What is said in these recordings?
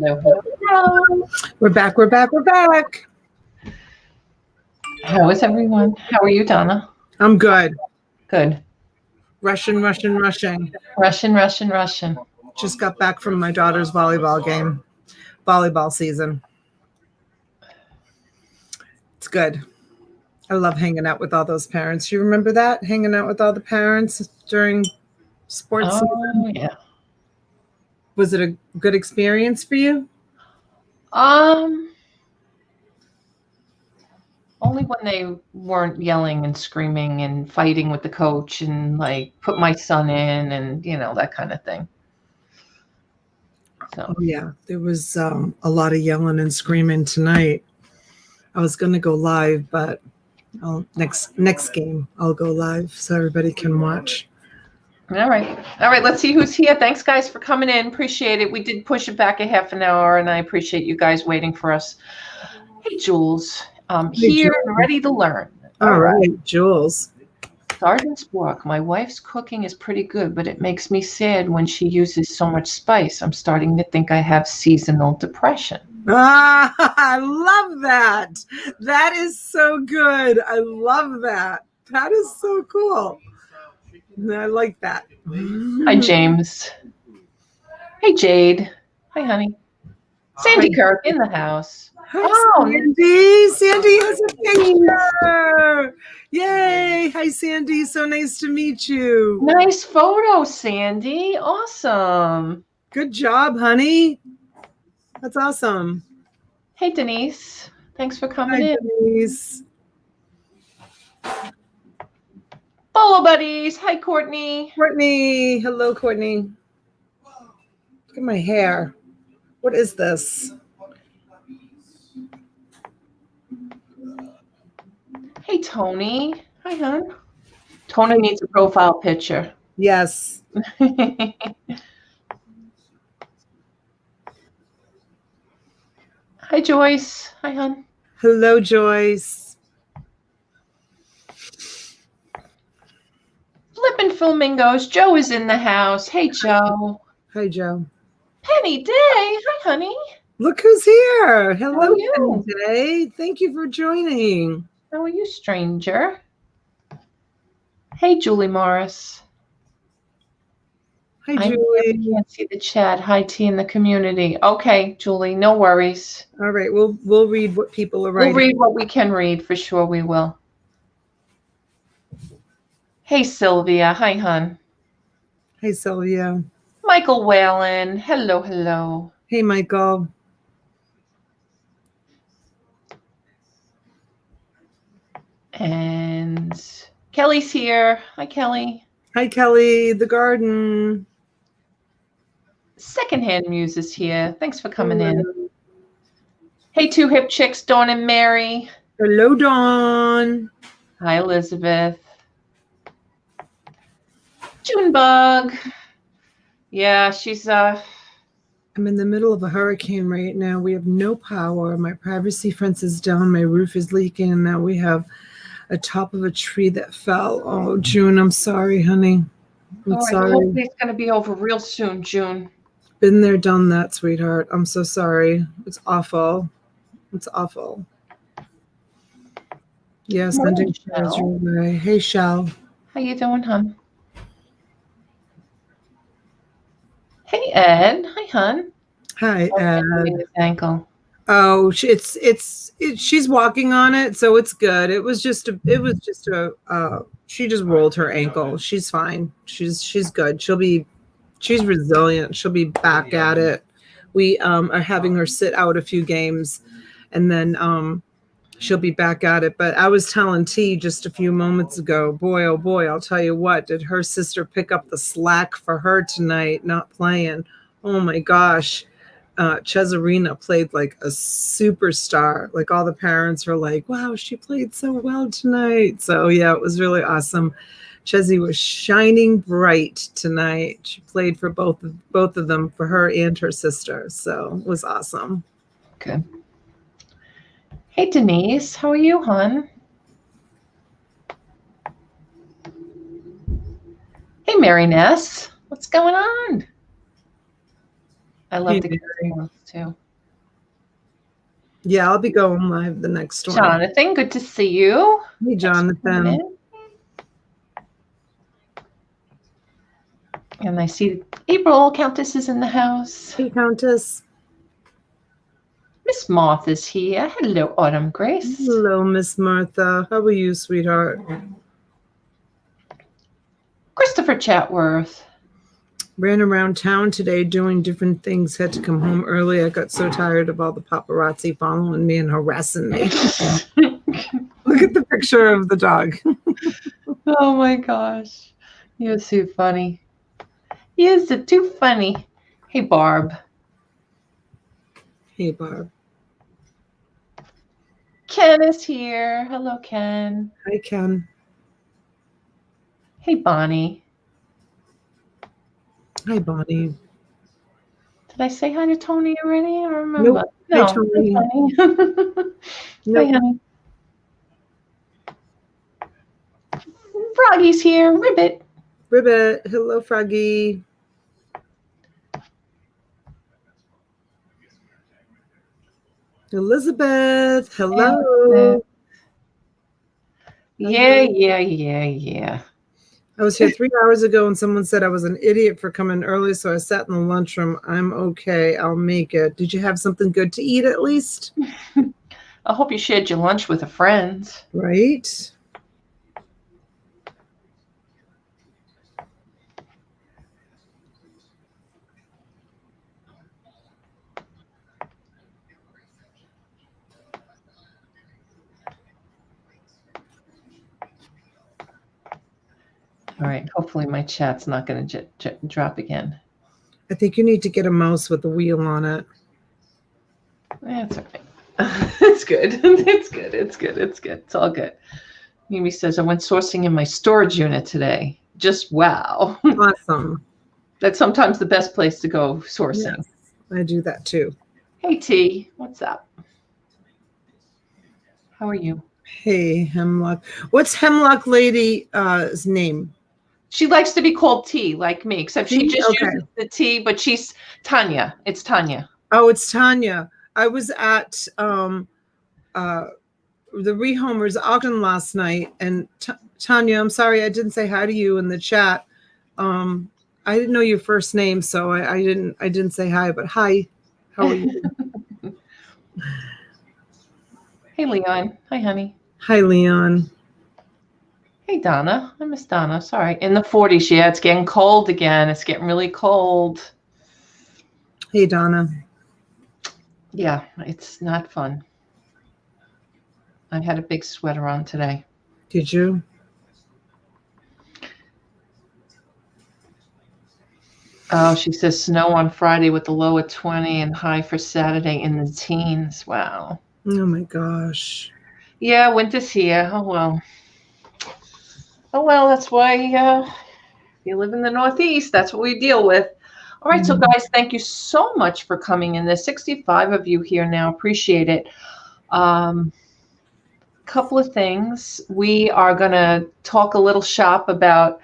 Hello, hello, hello. We're back. How is everyone? How are you, Donna? I'm good. Good. Rushing. Russian. Just got back from my daughter's volleyball season. It's good. I love hanging out with all those parents. You remember that? Hanging out with all the parents during sports season? Oh, yeah. Was it a good experience for you? Only when they weren't yelling and screaming and fighting with the coach and like put my son in and, that kind of thing. So. Oh, yeah. There was a lot of yelling and screaming tonight. I was going to go live, but next game I'll go live so everybody can watch. All right. Let's see who's here. Thanks, guys, for coming in. Appreciate it. We did push it back a half an hour, and I appreciate you guys waiting for us. Hey, Jules. Here and ready to learn. All right, Jules. Sergeant Spork, my wife's cooking is pretty good, but it makes me sad when she uses so much spice. I'm starting to think I have seasonal depression. I love that. That is so good. I love that. That is so cool. I like that. Hi, James. Hey, Jade. Hi, honey. Sandy Kirk in the house. Hi, Sandy. Sandy has a picture. Yay. Hi, Sandy. So nice to meet you. Nice photo, Sandy. Awesome. Good job, honey. That's awesome. Hey, Denise. Thanks for coming in. Denise. Follow buddies. Hi, Courtney. Courtney. Hello, Courtney. Look at my hair. What is this? Hey, Tony. Hi, hon. Tony needs a profile picture. Yes. Hi, Joyce. Hi, hon. Hello, Joyce. Flippin' Flamingos. Joe is in the house. Hey, Joe. Hi, Joe. Penny Day. Hi, honey. Look who's here. Hello, How are you? Penny Day. Thank you for joining. How are you, stranger? Hey, Julie Morris. Hi, Julie. I can't see the chat. Hi, T in the community. Okay, Julie, no worries. All right, we'll read what people are writing. We'll read what we can read. For sure we will. Hey, Sylvia. Hi, hon. Hey, Sylvia. Michael Whalen. Hello. Hey, Michael. And Kelly's here. Hi, Kelly. Hi, Kelly. The garden. Secondhand Muse is here. Thanks for coming in. Hey, two hip chicks, Dawn and Mary. Hello, Dawn. Hi, Elizabeth. Junebug. Yeah, she's I'm in the middle of a hurricane right now. We have no power. My privacy fence is down. My roof is leaking. And now we have a top of a tree that fell. Oh, June, I'm sorry, honey. I'm sorry. Hopefully it's going to be over real soon, June. Been there, done that, sweetheart. I'm so sorry. It's awful. It's awful. Yes, sending shares your way. Hey, Shell. How you doing, hon? Hey, Ed. Hi, hon. Hi, Ed. His ankle. Oh, she's walking on it, so it's good. She just rolled her ankle. She's fine. She's good. She's resilient. She'll be back at it. We are having her sit out a few games, and then she'll be back at it. But I was telling T just a few moments ago, boy, oh boy, I'll tell you what, did her sister pick up the slack for her tonight, not playing. Oh my gosh. Cesarina played like a superstar. Like all the parents were like, wow, she played so well tonight. So yeah, it was really awesome. Chesy was shining bright tonight. She played for both of them, for her and her sister. So it was awesome. Good. Hey, Denise. How are you, hon? Hey, Mary Ness. What's going on? I love Hey, the Mary. ones too. Yeah, I'll be going live the next one. Jonathan, good to see you. Hey, Jonathan. And I see April Countess is in the house. Hey, Countess. Miss Martha's here. Hello, Autumn Grace. Hello, Miss Martha. How are you, sweetheart? Christopher Chatworth. Ran around town today doing different things. Had to come home early. I got so tired of all the paparazzi following me and harassing me. Look at the picture of the dog. Oh my gosh. You're so funny. You're so too funny. Hey, Barb. Hey, Barb. Ken is here. Hello, Ken. Hi, Ken. Hey, Bonnie. Hi, Bonnie. Did I say hi to Tony already? I don't remember. Nope. No. Hi, Tony. Nope. Hi, honey. Froggy's here. Ribbit. Ribbit. Hello, Froggy. Elizabeth. Hello. Yeah. I was here 3 hours ago and someone said I was an idiot for coming early, so I sat in the lunchroom. I'm okay. I'll make it. Did you have something good to eat at least? I hope you shared your lunch with a friend. Right? All right. Hopefully my chat's not going to drop again. I think you need to get a mouse with a wheel on it. That's all right. It's good. It's good. It's all good. Mimi says, I went sourcing in my storage unit today. Just wow. Awesome. That's sometimes the best place to go sourcing. Yes, I do that too. Hey, T. What's up? How are you? Hey, Hemlock. What's Hemlock Lady's name? She likes to be called T, like me, except she just uses the T, but she's Tanya. It's Tanya. Oh, it's Tanya. I was at the Rehomers auction last night, and Tanya, I'm sorry I didn't say hi to you in the chat. I didn't know your first name, so I didn't say hi. But hi, how are you? Hey, Leon. Hi, honey. Hi, Leon. Hey, Donna. I miss Donna. Sorry. In the 40s. Yeah, it's getting cold again. It's getting really cold. Hey, Donna. Yeah, it's not fun. I had a big sweater on today. Did you? Oh, she says snow on Friday with the low at 20 and high for Saturday in the teens. Wow. Oh, my gosh. Yeah, winter's here. Oh, well. That's why you live in the Northeast. That's what we deal with. All right, so guys, thank you so much for coming in. There's 65 of you here now. Appreciate it. Couple of things. We are going to talk a little shop about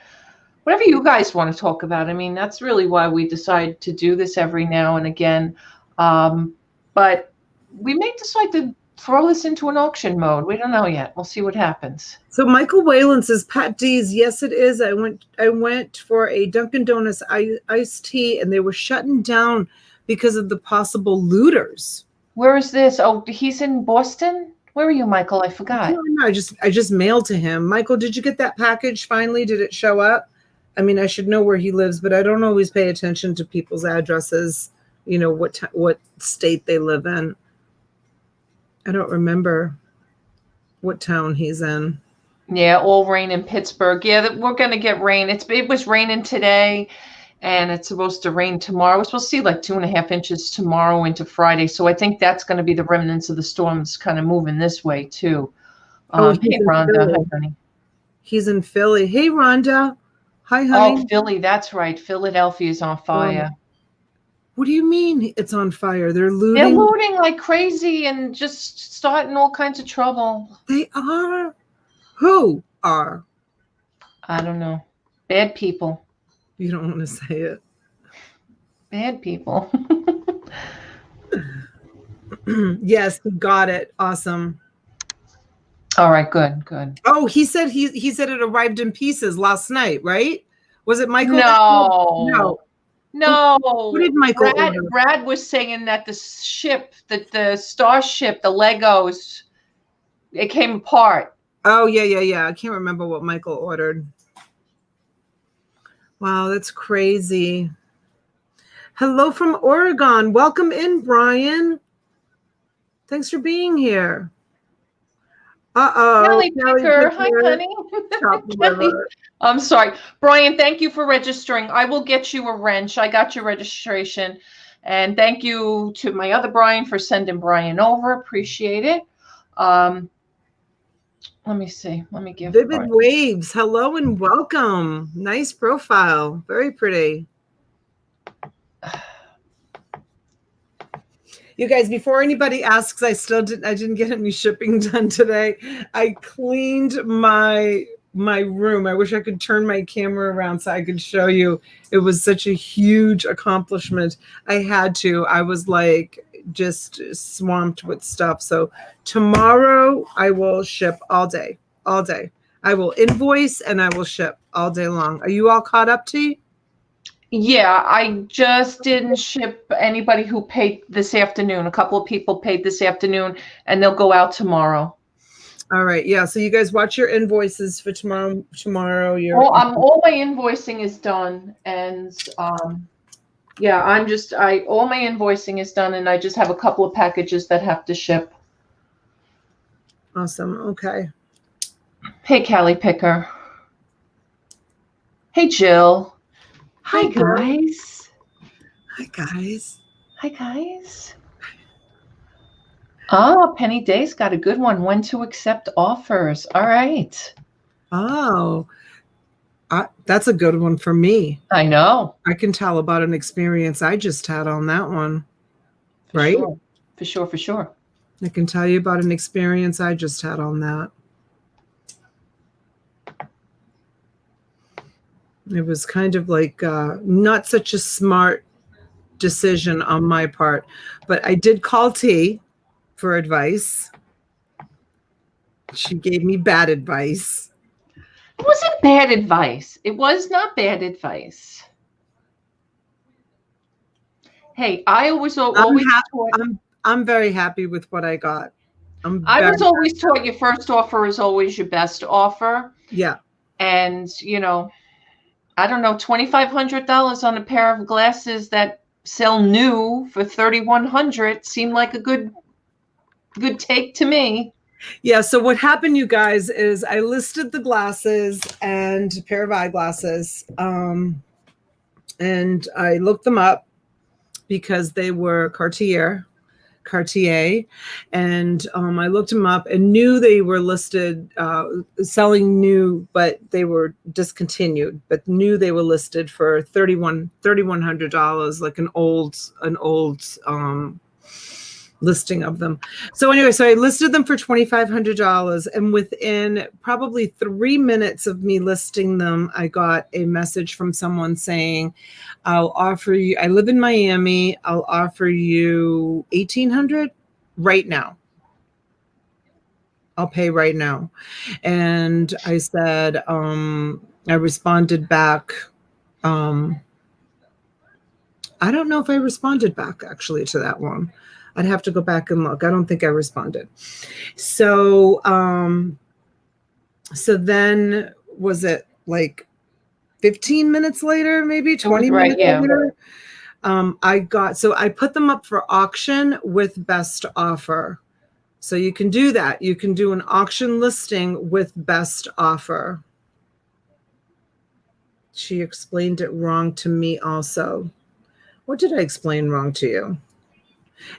whatever you guys want to talk about. I mean, that's really why we decide to do this every now and again. But we may decide to throw this into an auction mode. We don't know yet. We'll see what happens. So Michael Whalen says, Pat D's, yes, it is. I went for a Dunkin' Donuts iced tea, and they were shutting down because of the possible looters. Where is this? Oh, he's in Boston? Where are you, Michael? I forgot. I just mailed to him. Michael, did you get that package finally? Did it show up? I mean, I should know where he lives, but I don't always pay attention to people's addresses, you know, what state they live in. I don't remember what town he's in. Yeah, all rain in Pittsburgh. Yeah, we're going to get rain. It was raining today, and it's supposed to rain tomorrow. We're supposed to see like 2.5 inches tomorrow into Friday. So I think that's going to be the remnants of the storms kind of moving this way too. Hey, Rhonda. Hi, honey. He's in Philly. Hey, Rhonda. Hi, honey. Oh, Philly. That's right. Philadelphia is on fire. What do you mean it's on fire? They're looting? They're looting like crazy and just starting all kinds of trouble. They are? Who are? I don't know. Bad people. You don't want to say it. Bad people. Yes, he got it. Awesome. All right, good, good. Oh, he said it arrived in pieces last night, right? Was it Michael? No, What did no. Michael order? Brad was saying that the Starship, the Legos, it came apart. Oh, yeah. I can't remember what Michael ordered. Wow, that's crazy. Hello from Oregon. Welcome in, Brian. Thanks for being here. Kelly Picker. Hi, Picker. honey. Kelly. I'm sorry. Brian, thank you for registering. I will get you a wrench. I got your registration. And thank you to my other Brian for sending Brian over. Appreciate it. Let me see. Let me give Vivid Brian. Waves. Hello and welcome. Nice profile. Very pretty. You guys, before anybody asks, I didn't get any shipping done today. I cleaned my room. I wish I could turn my camera around so I could show you. It was such a huge accomplishment. I had to. I was like just swamped with stuff. So tomorrow I will ship all day. All day. I will invoice and I will ship all day long. Are you all caught up, T? Yeah, I just didn't ship anybody who paid this afternoon. A couple of people paid this afternoon, and they'll go out tomorrow. All right. Yeah. So you guys watch your invoices for tomorrow. All my invoicing is done, and yeah, all my invoicing is done, and I just have a couple of packages that have to ship. Awesome. Okay. Hey, Callie Picker. Hey, Jill. Hi, guys. Hi, guys. Hi, guys. Oh, Penny Day's got a good one. When to accept offers. All right. Oh, that's a good one for me. I know. I can tell about an experience I just had on that one. Right? For sure. I can tell you about an experience I just had on that. It was kind of like not such a smart decision on my part, but I did call T for advice. She gave me bad advice. It wasn't bad advice. It was not bad advice. Hey, I was always taught. I'm very happy with what I got. I was always taught your first offer is always your best offer. Yeah. And, I don't know, $2,500 on a pair of glasses that sell new for $3,100 seemed like a good take to me. Yeah. So what happened, you guys, is I listed the glasses and a pair of eyeglasses, and I looked them up because they were Cartier, and I looked them up and knew they were listed, selling new, but they were discontinued. But knew they were listed for $3,100, like an old listing of them. So anyway, so I listed them for $2,500, and within probably 3 minutes of me listing them, I got a message from someone saying, I'll offer you, I live in Miami, I'll offer you $1,800 right now. I'll pay right now. And I said, I responded back. I don't know if I responded back actually to that one. I'd have to go back and look. I don't think I responded. So, so then was it like 15 minutes later, maybe 20 minutes later? I put them up for auction with best offer. So you can do that. You can do an auction listing with best offer. She explained it wrong to me also. What did I explain wrong to you?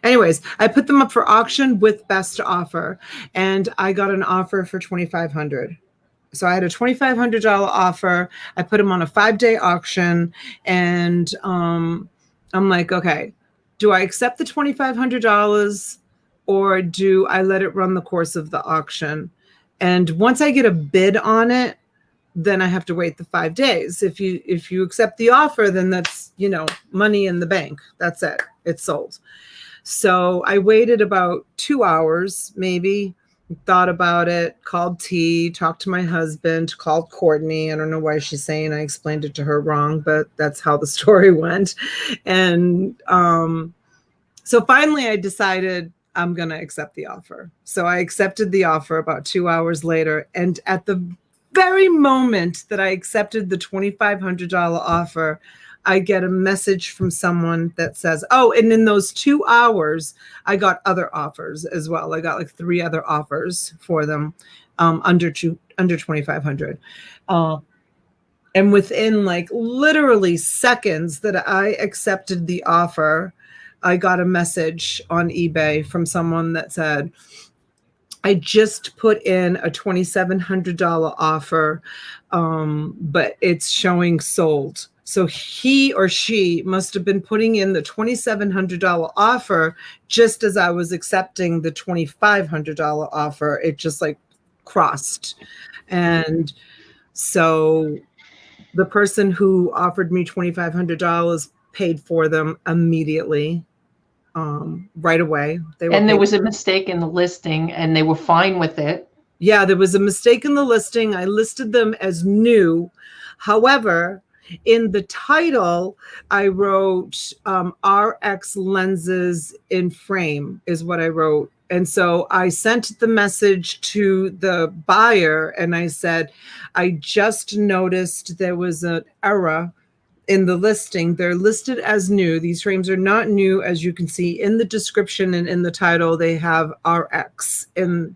Anyways, I put them up for auction with best offer, and I got an offer for $2,500. So I had a $2,500 offer. I put them on a 5-day auction, and I'm like, okay, do I accept the $2,500 or do I let it run the course of the auction? And once I get a bid on it, then I have to wait the 5 days. If you accept the offer, then that's, money in the bank. That's it. It's sold. So I waited about 2 hours, maybe, thought about it, called T, talked to my husband, called Courtney. I don't know why she's saying I explained it to her wrong, but that's how the story went. And so finally I decided I'm going to accept the offer. So I accepted the offer about 2 hours later. And at the very moment that I accepted the $2,500 offer, I get a message from someone that says, oh, and in those 2 hours, I got other offers as well. I got like 3 other offers for them under 2,500. And within like literally seconds that I accepted the offer, I got a message on eBay from someone that said, I just put in a $2,700 offer, but it's showing sold. So he or she must have been putting in the $2,700 offer just as I was accepting the $2,500 offer. It just like crossed. And so the person who offered me $2,500 paid for them immediately. Right away. And there was a mistake in the listing and they were fine with it. Yeah, there was a mistake in the listing. I listed them as new. However, in the title, I wrote RX lenses in frame is what I wrote. And so I sent the message to the buyer and I said, I just noticed there was an error in the listing. They're listed as new. These frames are not new. As you can see in the description and in the title, they have RX in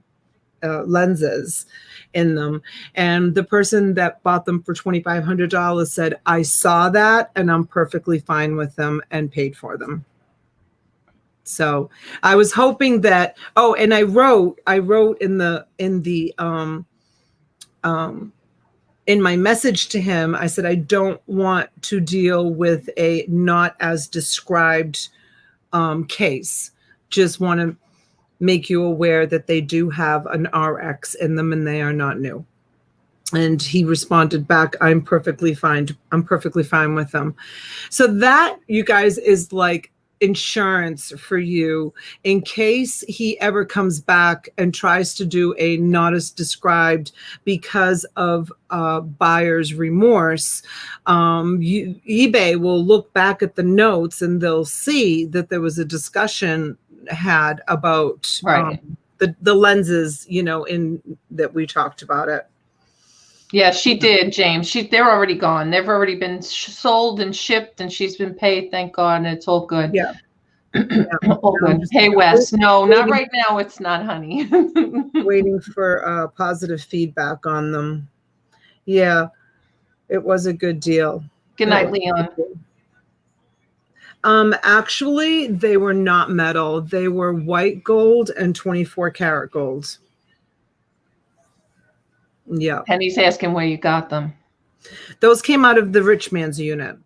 lenses in them. And the person that bought them for $2,500 said, I saw that and I'm perfectly fine with them and paid for them. So I was hoping that, oh, and I wrote in my message to him, I said, I don't want to deal with a not as described case. Just want to make you aware that they do have an RX in them and they are not new. And he responded back, I'm perfectly fine. I'm perfectly fine with them. So that, you guys, is like insurance for you in case he ever comes back and tries to do a not as described because of buyer's remorse. eBay will look back at the notes and they'll see that there was a discussion had about the lenses, in that we talked about it. Yeah, she did, James. They're already gone. They've already been sold and shipped, and she's been paid. Thank God, and it's all good. Yeah. All good. Hey, Wes. No, not right now. It's not, honey. Waiting for positive feedback on them. Yeah, it was a good deal. Good night, Leon. Actually, they were not metal. They were white gold and 24 karat gold. Yeah. Penny's asking where you got them. Those came out of the rich man's unit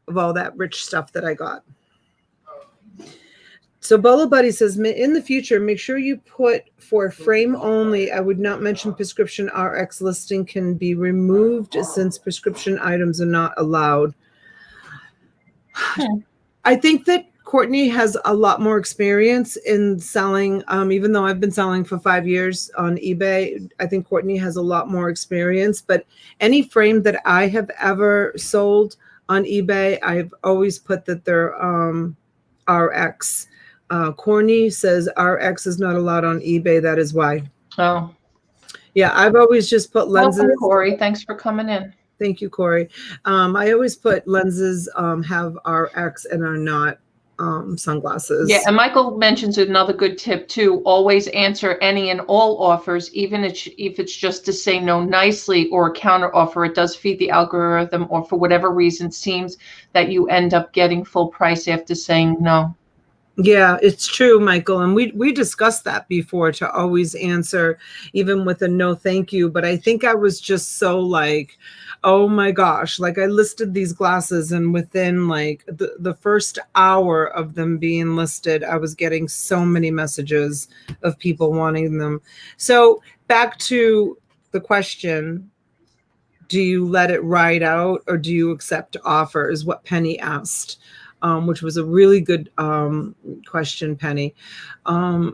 of all that rich stuff that I got. So Bolo Buddy says, in the future, make sure you put for frame only. I would not mention prescription RX listing can be removed since prescription items are not allowed. I think that Courtney has a lot more experience in selling, even though I've been selling for 5 years on eBay. I think Courtney has a lot more experience, but any frame that I have ever sold on eBay, I've always put that they're RX. Courtney says RX is not allowed on eBay. That is why. Oh. Yeah, I've always just put lenses. Welcome, Corey. Thanks for coming in. Thank you, Corey. I always put lenses have RX and are not sunglasses. Yeah, and Michael mentions another good tip too. Always answer any and all offers, even if it's just to say no nicely or a counter offer. It does feed the algorithm, or for whatever reason seems that you end up getting full price after saying no. Yeah, it's true, Michael. And we discussed that before, to always answer even with a no thank you. But I think I was just so like, oh my gosh, like I listed these glasses and within like the first hour of them being listed, I was getting so many messages of people wanting them. So back to the question, Do you let it ride out or do you accept offers? What Penny asked, which was a really good question, Penny. I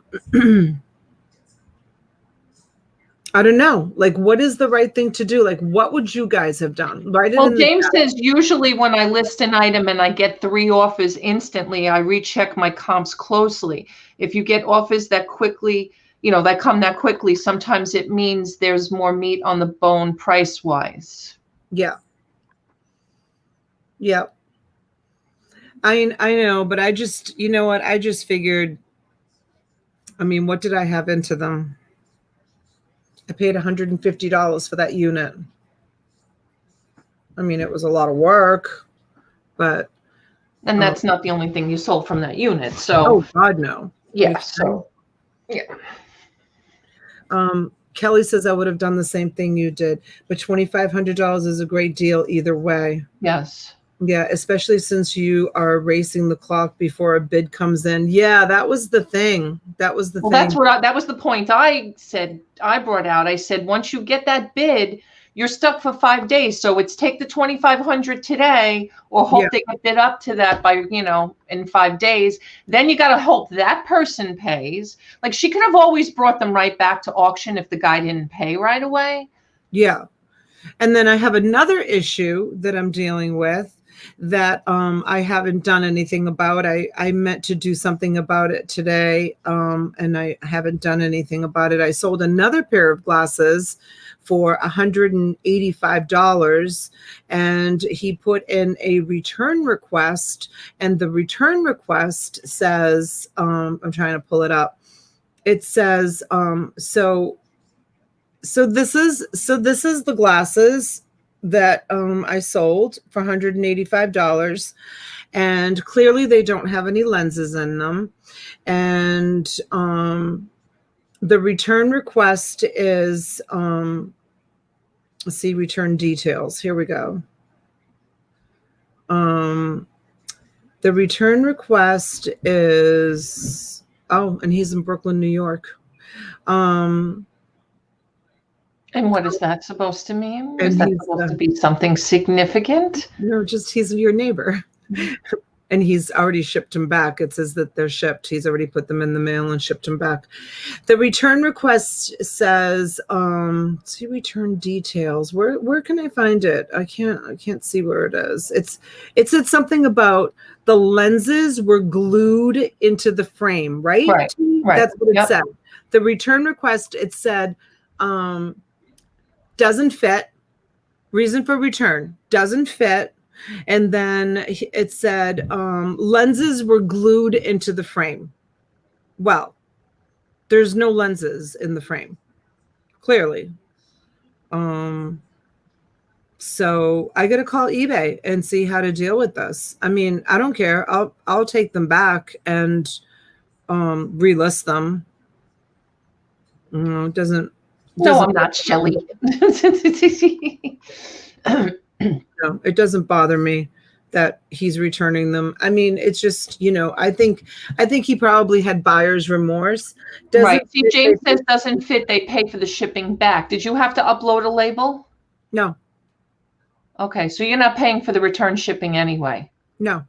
don't know. Like, what is the right thing to do? Like, what would you guys have done? Write it Well, in the James chat. says usually when I list an item and I get 3 offers instantly, I recheck my comps closely. If you get offers that quickly, that come that quickly, sometimes it means there's more meat on the bone price-wise. Yeah. Yeah. I know, but I just, you know what? I just figured, I mean, what did I have into them? I paid $150 for that unit. I mean, it was a lot of work, but. And that's not the only thing you sold from that unit. So, oh God, no. Yeah. So, yeah. Kelly says I would have done the same thing you did, but $2,500 is a great deal either way. Yes. Yeah, especially since you are racing the clock before a bid comes in. Yeah, that was the thing. That was the thing. That was the point I brought out. I said, once you get that bid, you're stuck for 5 days. So it's take the 2,500 today or hope they get bid up to that by, in 5 days. Then you got to hope that person pays. Like, she could have always brought them right back to auction if the guy didn't pay right away. Yeah. And then I have another issue that I'm dealing with that I haven't done anything about. I meant to do something about it today, and I haven't done anything about it. I sold another pair of glasses for $185, and he put in a return request, and the return request says, I'm trying to pull it up. It says, so this is the glasses that I sold for $185, and clearly they don't have any lenses in them. And the return request is let's see, return details. Here we go. The return request is, and he's in Brooklyn, New York. And what is that supposed to mean? Is that supposed to be something significant? No, just he's your neighbor. And he's already shipped them back. It says that they're shipped. He's already put them in the mail and shipped them back. The return request says, see return details. Where can I find it? I can't see where it is. It said something about the lenses were glued into the frame, right? Right. That's what it said. The return request, it said, doesn't fit. Reason for return, doesn't fit. And then it said lenses were glued into the frame. Well, there's no lenses in the frame, clearly. So I got to call eBay and see how to deal with this. I mean, I don't care. I'll take them back and relist them. It doesn't. No, I'm not, Shelley. No, it doesn't bother me that he's returning them. I mean, it's just, I think he probably had buyer's remorse. Right. See, James says doesn't fit. They pay for the shipping back. Did you have to upload a label? No. Okay, so you're not paying for the return shipping anyway. No.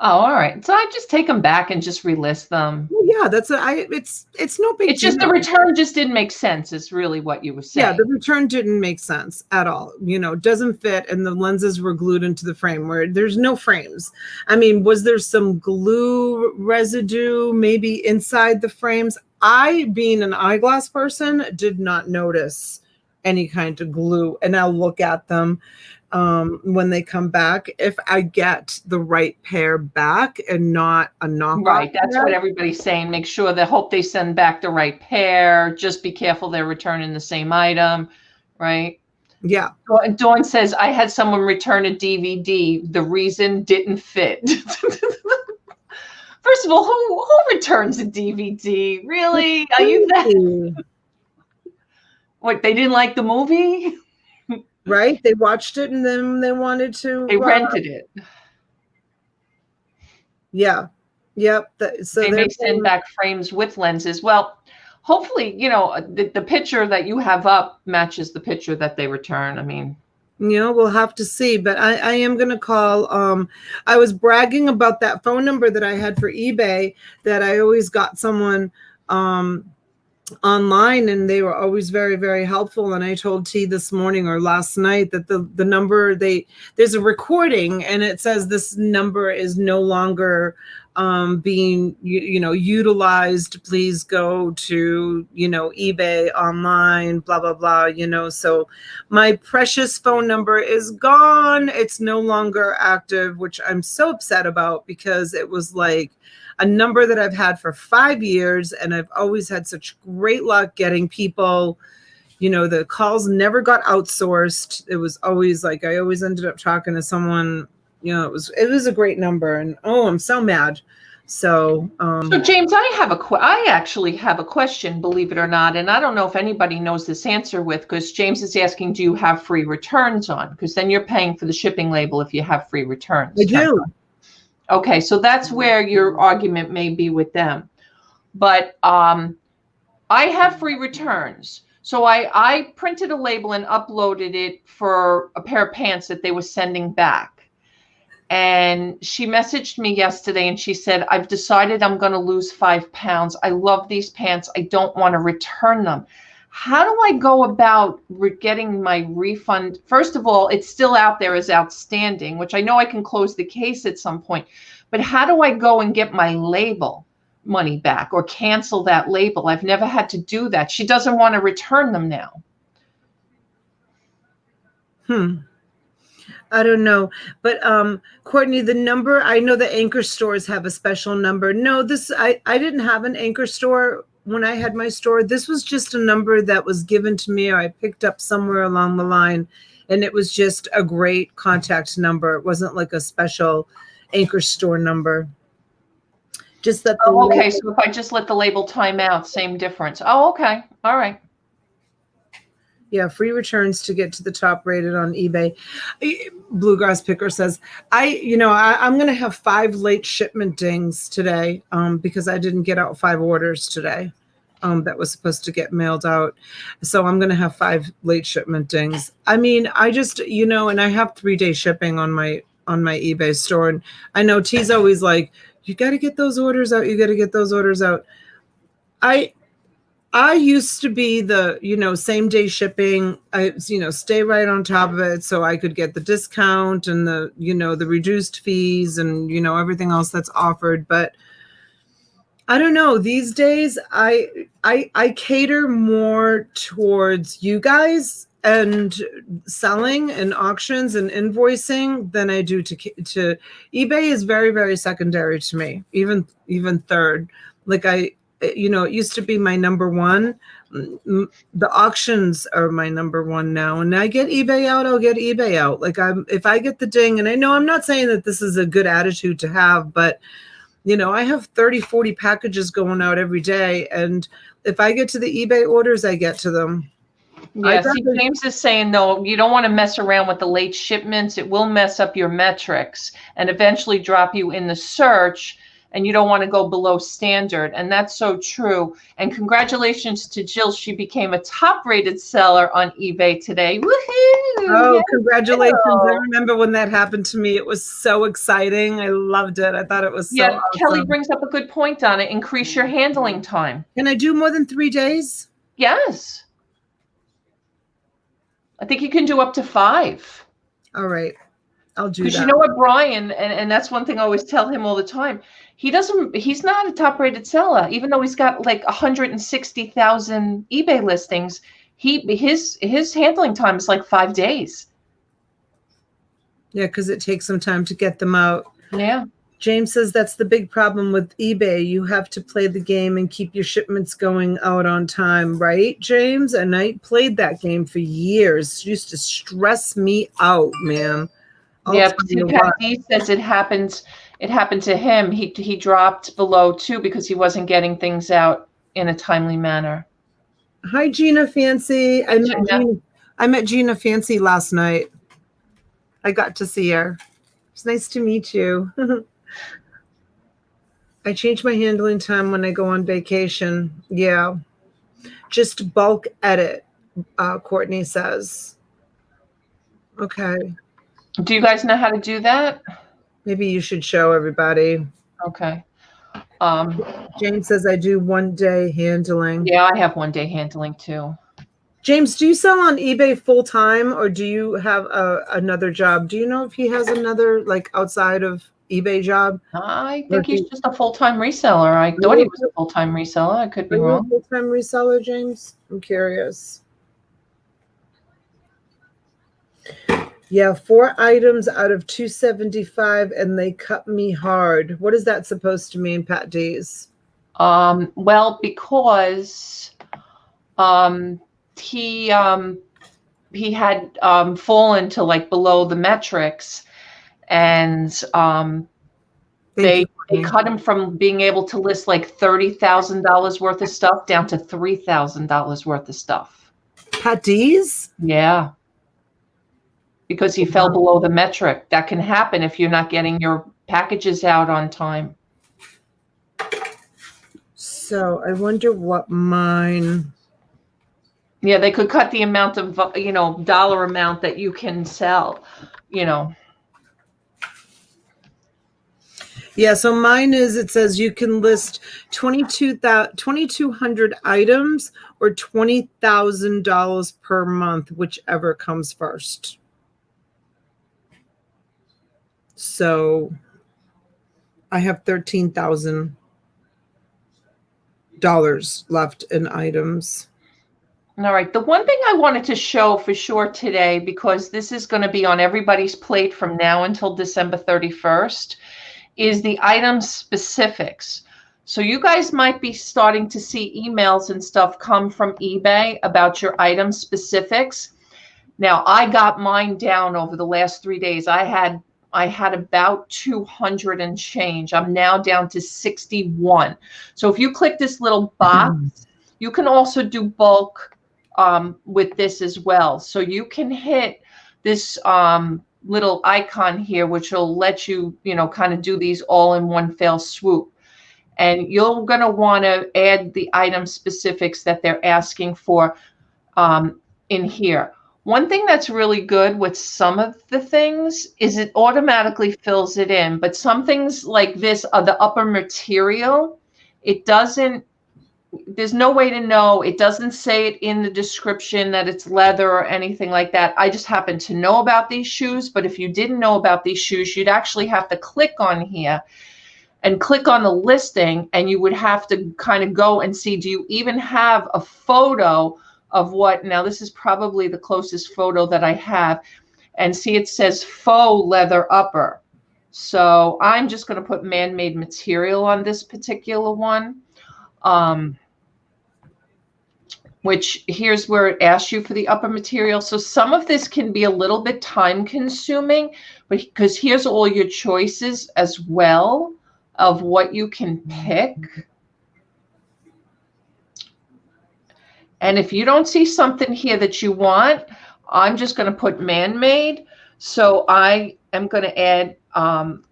Oh, all right. So I just take them back and just relist them. Well, yeah, it's no big deal. It's just the return just didn't make sense, is really what you were saying. Yeah, the return didn't make sense at all. Doesn't fit, and the lenses were glued into the frame where there's no frames. I mean, was there some glue residue maybe inside the frames? I, being an eyeglass person, did not notice any kind of glue, and I'll look at them when they come back, if I get the right pair back and not a knockoff. Right, that's what everybody's saying. Make sure hope they send back the right pair. Just be careful they're returning the same item, right? Yeah. Dawn says, I had someone return a DVD. The reason didn't fit. First of all, who returns a DVD? Really? Are you that? What, they didn't like the movie? Right? They watched it and then they wanted to. They rented it. Yeah. Yep. So they may send back frames with lenses. Well, hopefully, the picture that you have up matches the picture that they return. I mean. We'll have to see, but I am going to call. I was bragging about that phone number that I had for eBay, that I always got someone online, and they were always very, very helpful. And I told T this morning or last night that the number, there's a recording and it says this number is no longer being utilized. Please go to eBay online, blah blah blah. So my precious phone number is gone. It's no longer active, which I'm so upset about, because it was like a number that I've had for 5 years, and I've always had such great luck getting people. The calls never got outsourced. It was always like I always ended up talking to someone. It was a great number, and I'm so mad. So James, I actually have a question, believe it or not, and I don't know if anybody knows this answer because James is asking, do you have free returns on? Because then you're paying for the shipping label if you have free returns. I do. Okay, so that's where your argument may be with them. But I have free returns. So I printed a label and uploaded it for a pair of pants that they were sending back. And she messaged me yesterday and she said, I've decided I'm going to lose 5 pounds. I love these pants. I don't want to return them. How do I go about getting my refund? First of all, it's still out there as outstanding, which I know I can close the case at some point. But how do I go and get my label money back or cancel that label? I've never had to do that. She doesn't want to return them now. I don't know. But Courtney, the number, I know the Anchor stores have a special number. No, I didn't have an Anchor store when I had my store. This was just a number that was given to me, or I picked up somewhere along the line, and it was just a great contact number. It wasn't like a special Anchor store number. Just that. Okay. So if I just let the label time out, same difference. Oh, okay. All right. Yeah, free returns to get to the top rated on eBay. Bluegrass Picker says, I'm going to have 5 late shipment dings today because I didn't get out 5 orders today that was supposed to get mailed out. So I'm going to have 5 late shipment dings. I mean, I just, and I have 3-day shipping on my eBay store. And I know T's always like, you got to get those orders out. You got to get those orders out. I used to be the, same day shipping. I, stay right on top of it so I could get the discount and the, the reduced fees and, everything else that's offered. But I don't know. These days, I cater more towards you guys and selling and auctions and invoicing than I do to eBay is very, very secondary to me, even third. Like it used to be my number one. The auctions are my number one now. And I get eBay out, I'll get eBay out. Like if I get the ding, and I know I'm not saying that this is a good attitude to have, but I have 30, 40 packages going out every day. And if I get to the eBay orders, I get to them. Yeah, see, James is saying, no, you don't want to mess around with the late shipments. It will mess up your metrics and eventually drop you in the search. And you don't want to go below standard. And that's so true. And congratulations to Jill. She became a top-rated seller on eBay today. Woohoo! Oh, yes, congratulations. Jill. I remember when that happened to me. It was so exciting. I loved it. I thought it was so awesome. Kelly brings up a good point on it. Increase your handling time. Can I do more than 3 days? Yes. I think you can do up to 5. All right. I'll do that. Because you know what, Brian, and that's one thing I always tell him all the time. He's not a top-rated seller, even though he's got like 160,000 eBay listings. His handling time is like 5 days. Yeah, because it takes some time to get them out. Yeah. James says that's the big problem with eBay. You have to play the game and keep your shipments going out on time, right, James? And I played that game for years. It used to stress me out, man. Yeah, Pat D says it happened to him. He dropped below 2 because he wasn't getting things out in a timely manner. Hi, Gina Fancy. I met Gina Fancy last night. I got to see her. It's nice to meet you. I change my handling time when I go on vacation. Yeah. Just bulk edit, Courtney says. Okay. Do you guys know how to do that? Maybe you should show everybody. Okay. James says I do 1 day handling. Yeah, I have 1 day handling too. James, do you sell on eBay full time or do you have another job? Do you know if he has another like outside of eBay job? I think he's just a full-time reseller. I thought he was a full-time reseller. I could be Are you a wrong. full-time reseller, James? I'm curious. Yeah, 4 items out of 275 and they cut me hard. What is that supposed to mean, Pat D's? Well, because he had fallen to like below the metrics, and they cut him from being able to list like $30,000 worth of stuff down to $3,000 worth of stuff. Pat D's? Yeah. Because he fell below the metric. That can happen if you're not getting your packages out on time. So I wonder what mine. Yeah, they could cut the amount of, dollar amount that you can sell, Yeah, so mine is, it says you can list 2,200 items or $20,000 per month, whichever comes first. So I have $13,000 left in items. All right. The one thing I wanted to show for sure today, because this is going to be on everybody's plate from now until December 31st, is the item specifics. So you guys might be starting to see emails and stuff come from eBay about your item specifics. Now, I got mine down over the last 3 days. I had about 200 and change. I'm now down to 61. So if you click this little box, you can also do bulk with this as well. So you can hit this little icon here, which will let you, kind of do these all in one fell swoop. And you're going to want to add the item specifics that they're asking for in here. One thing that's really good with some of the things is it automatically fills it in. But some things like this are the upper material. It doesn't, there's no way to know. It doesn't say it in the description that it's leather or anything like that. I just happen to know about these shoes. But if you didn't know about these shoes, you'd actually have to click on here and click on the listing. And you would have to kind of go and see, do you even have a photo of what? Now, this is probably the closest photo that I have. And see, it says faux leather upper. So I'm just going to put man-made material on this particular one. Which here's where it asks you for the upper material. So some of this can be a little bit time consuming, but because here's all your choices as well of what you can pick. And if you don't see something here that you want, I'm just going to put man-made. So I am going to add, and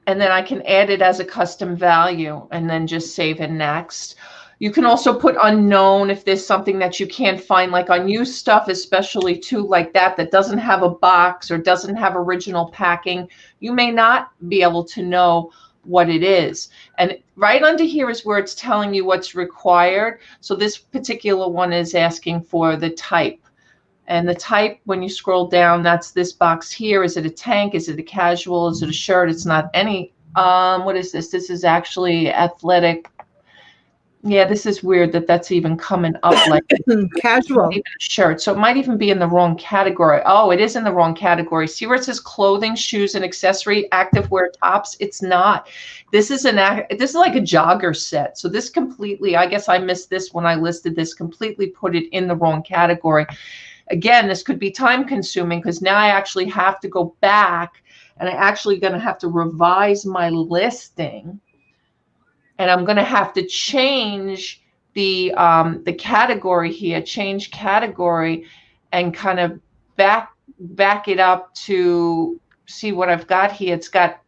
then I can add it as a custom value and then just save and next. You can also put unknown if there's something that you can't find, like on used stuff, especially too, like that doesn't have a box or doesn't have original packing. You may not be able to know what it is. And right under here is where it's telling you what's required. So this particular one is asking for the type. And the type, when you scroll down, that's this box here. Is it a tank? Is it a casual? Is it a shirt? It's not any. What is this? This is actually athletic. Yeah, this is weird that that's even coming up like casual. Even a shirt. So it might even be in the wrong category. Oh, it is in the wrong category. See where it says clothing, shoes, and accessory, activewear, tops? It's not. This is like a jogger set. So this completely, I guess I missed this when I listed this, completely put it in the wrong category. Again, this could be time consuming because now I actually have to go back and I'm actually going to have to revise my listing. And I'm going to have to change the category here, change category, and kind of back it up to see what I've got here. It's got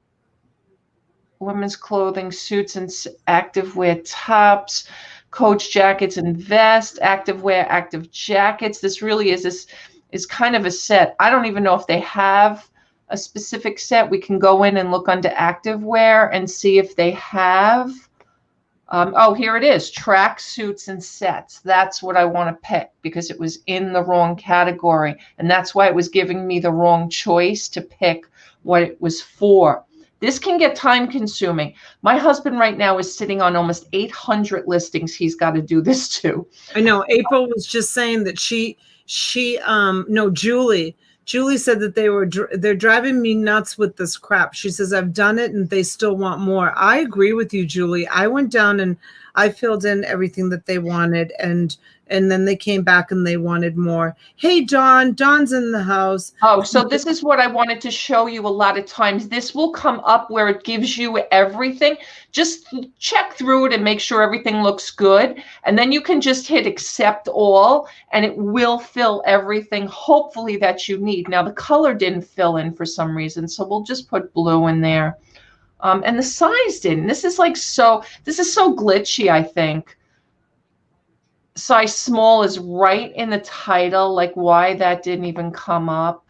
women's clothing, suits and activewear tops, coach jackets and vests, activewear, active jackets. This really is this. is kind of a set. I don't even know if they have a specific set. We can go in and look under activewear and see if they have. Oh, here it is, track suits and sets. That's what I want to pick because it was in the wrong category. And that's why it was giving me the wrong choice to pick what it was for. This can get time consuming. My husband right now is sitting on almost 800 listings he's got to do this to. I know April was just saying that Julie said that they're driving me nuts with this crap. She says, I've done it and they still want more. I agree with you, Julie. I went down and I filled in everything that they wanted, and then they came back and they wanted more. Hey, Dawn's in the house. Oh, so this is what I wanted to show you a lot of times. This will come up where it gives you everything. Just check through it and make sure everything looks good. And then you can just hit accept all and it will fill everything, hopefully, that you need. Now, the color didn't fill in for some reason, so we'll just put blue in there. And the size didn't. This is so glitchy, I think. Size small is right in the title, like why that didn't even come up.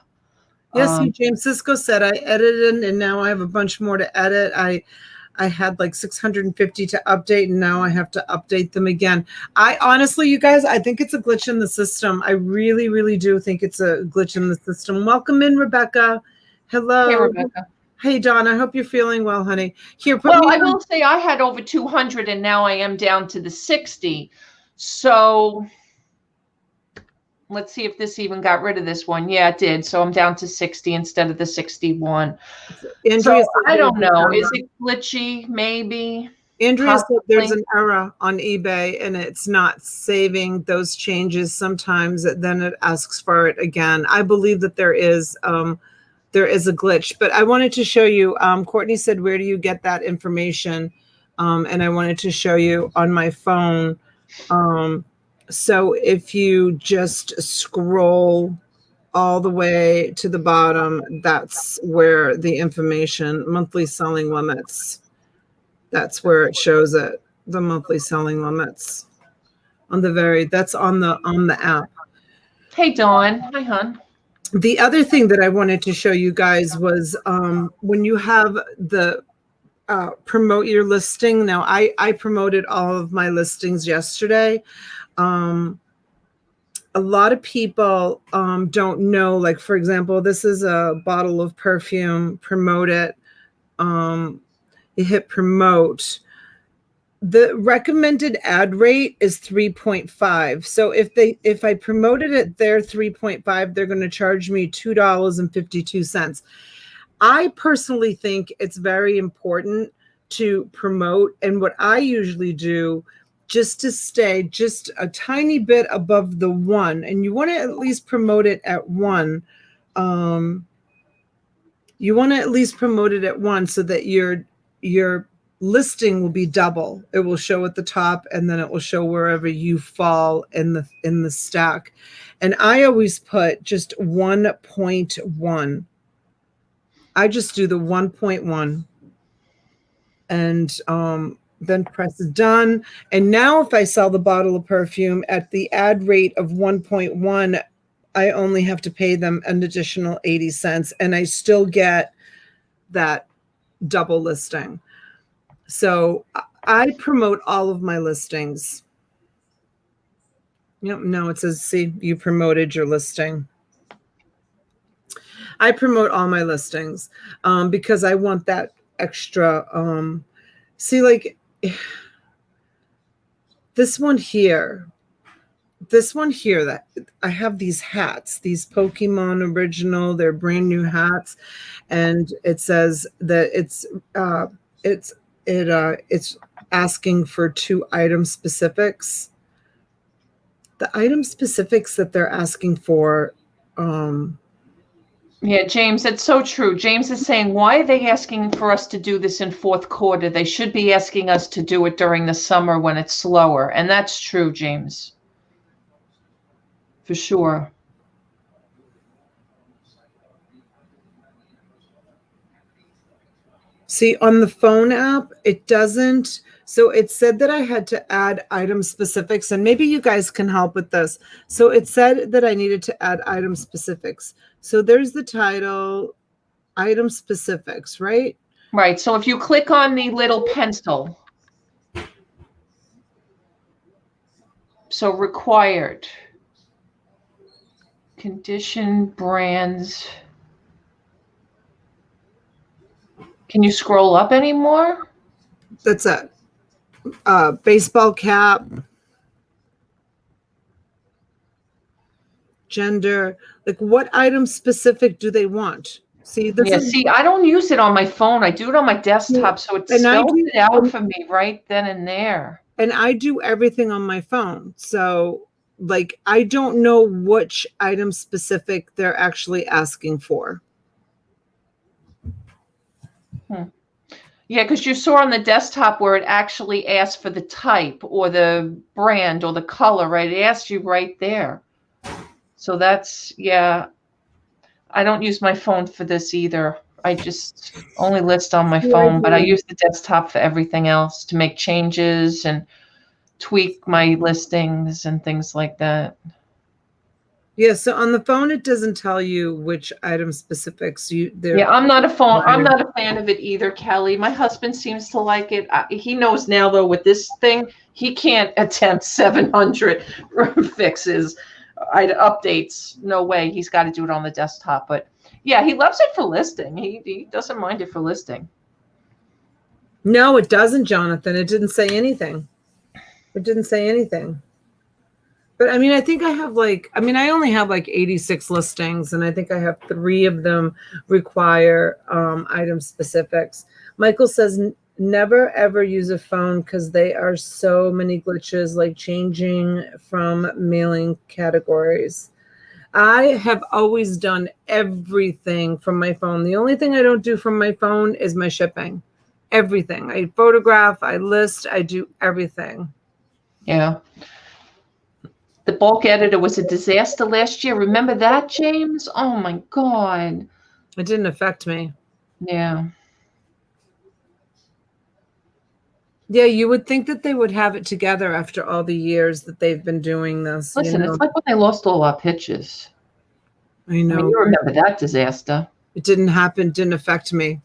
Yes, James Cisco said I edited and now I have a bunch more to edit. I had like 650 to update and now I have to update them again. I honestly, you guys, I think it's a glitch in the system. I really, really do think it's a glitch in the system. Welcome in, Rebecca. Hello. Hey, Rebecca. Hey, Dawn, I hope you're feeling well, honey. Here, I will say I had over 200 and now I am down to the 60. So let's see if this even got rid of this one. Yeah, it did. So I'm down to 60 instead of the 61. So I don't know. Is it glitchy? Maybe. Andrea said there's an error on eBay and it's not saving those changes. Sometimes then it asks for it again. I believe that there is a glitch, but I wanted to show you. Courtney said, where do you get that information? And I wanted to show you on my phone. So if you just scroll all the way to the bottom, that's where the information, monthly selling limits, that's where it shows it, the monthly selling limits that's on the app. Hey, Dawn. Hi, hon. The other thing that I wanted to show you guys was when you have the promote your listing. Now, I promoted all of my listings yesterday. A lot of people don't know, like, for example, this is a bottle of perfume, promote it. You hit promote. The recommended ad rate is 3.5. So if I promoted it there 3.5, they're going to charge me $2.52. I personally think it's very important to promote. And what I usually do, just to stay just a tiny bit above the 1, and you want to at least promote it at 1. You want to at least promote it at 1 so that your listing will be double. It will show at the top and then it will show wherever you fall in the stack. And I always put just 1.1. I just do the 1.1 and then press done. And now if I sell the bottle of perfume at the ad rate of 1.1, I only have to pay them an additional 80 cents and I still get that double listing. So I promote all of my listings. Yep, no, it says, see, you promoted your listing. I promote all my listings because I want that extra. See, like this one here, that I have these hats, these Pokemon original, they're brand new hats. And it says that it's asking for 2 item specifics. The item specifics that they're asking for. Yeah, James, that's so true. James is saying, why are they asking for us to do this in 4th quarter? They should be asking us to do it during the summer when it's slower. And that's true, James. For sure. See, on the phone app, it doesn't. So it said that I had to add item specifics, and maybe you guys can help with this. So it said that I needed to add item specifics. So there's the title, item specifics, right? Right. So if you click on the little pencil, so required, condition, brands. Can you scroll up anymore? That's it. Baseball cap, gender. Like, what item specific do they want? See, this Yeah, is, see, I don't use it on my phone. I do it on my desktop, so it and I spells do, it out for me right then and there. and I do everything on my phone. So, like, I don't know which item specific they're actually asking for. Yeah, because you saw on the desktop where it actually asked for the type or the brand or the color, right? It asked you right there. So that's, yeah, I don't use my phone for this either. I just only list on my phone, but I use the desktop for everything else to make changes and tweak my listings and things like that. Yeah, so on the phone, it doesn't tell you which item specifics Yeah, I'm not a fan of it either, Kelly. My husband seems to like it. He knows now, though, with this thing, he can't attempt 700 fixes, updates. No way. He's got to do it on the desktop. But yeah, he loves it for listing. He doesn't mind it for listing. No, it doesn't, Jonathan. It didn't say anything. It didn't say anything. But I mean, I think I have I only have like 86 listings, and I think I have 3 of them require item specifics. Michael says, never ever use a phone because they are so many glitches, like changing from mailing categories. I have always done everything from my phone. The only thing I don't do from my phone is my shipping. Everything. I photograph, I list, I do everything. Yeah. The bulk editor was a disaster last year. Remember that, James? Oh my God. It didn't affect me. Yeah. Yeah, you would think that they would have it together after all the years that they've been doing this. Listen, it's like when they lost all our pitches. I know. I mean, you remember that disaster. It didn't happen, didn't affect me.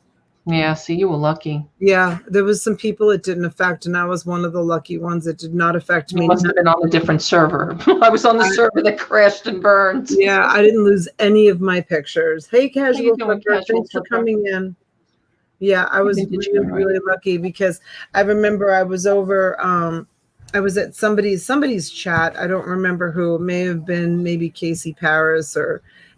Yeah, see, you were lucky. Yeah, there was some people it didn't affect, and I was one of the lucky ones. It did not affect me. You must have been on a different server. I was on the server that crashed and burned. Yeah, I didn't lose any of my pictures. Hey, Casual doing, Flipper, Casual thanks for Flipper? coming in. Yeah, I was really lucky because I remember I was over, I was at somebody's chat. I don't remember who. It may have been maybe Casey Paris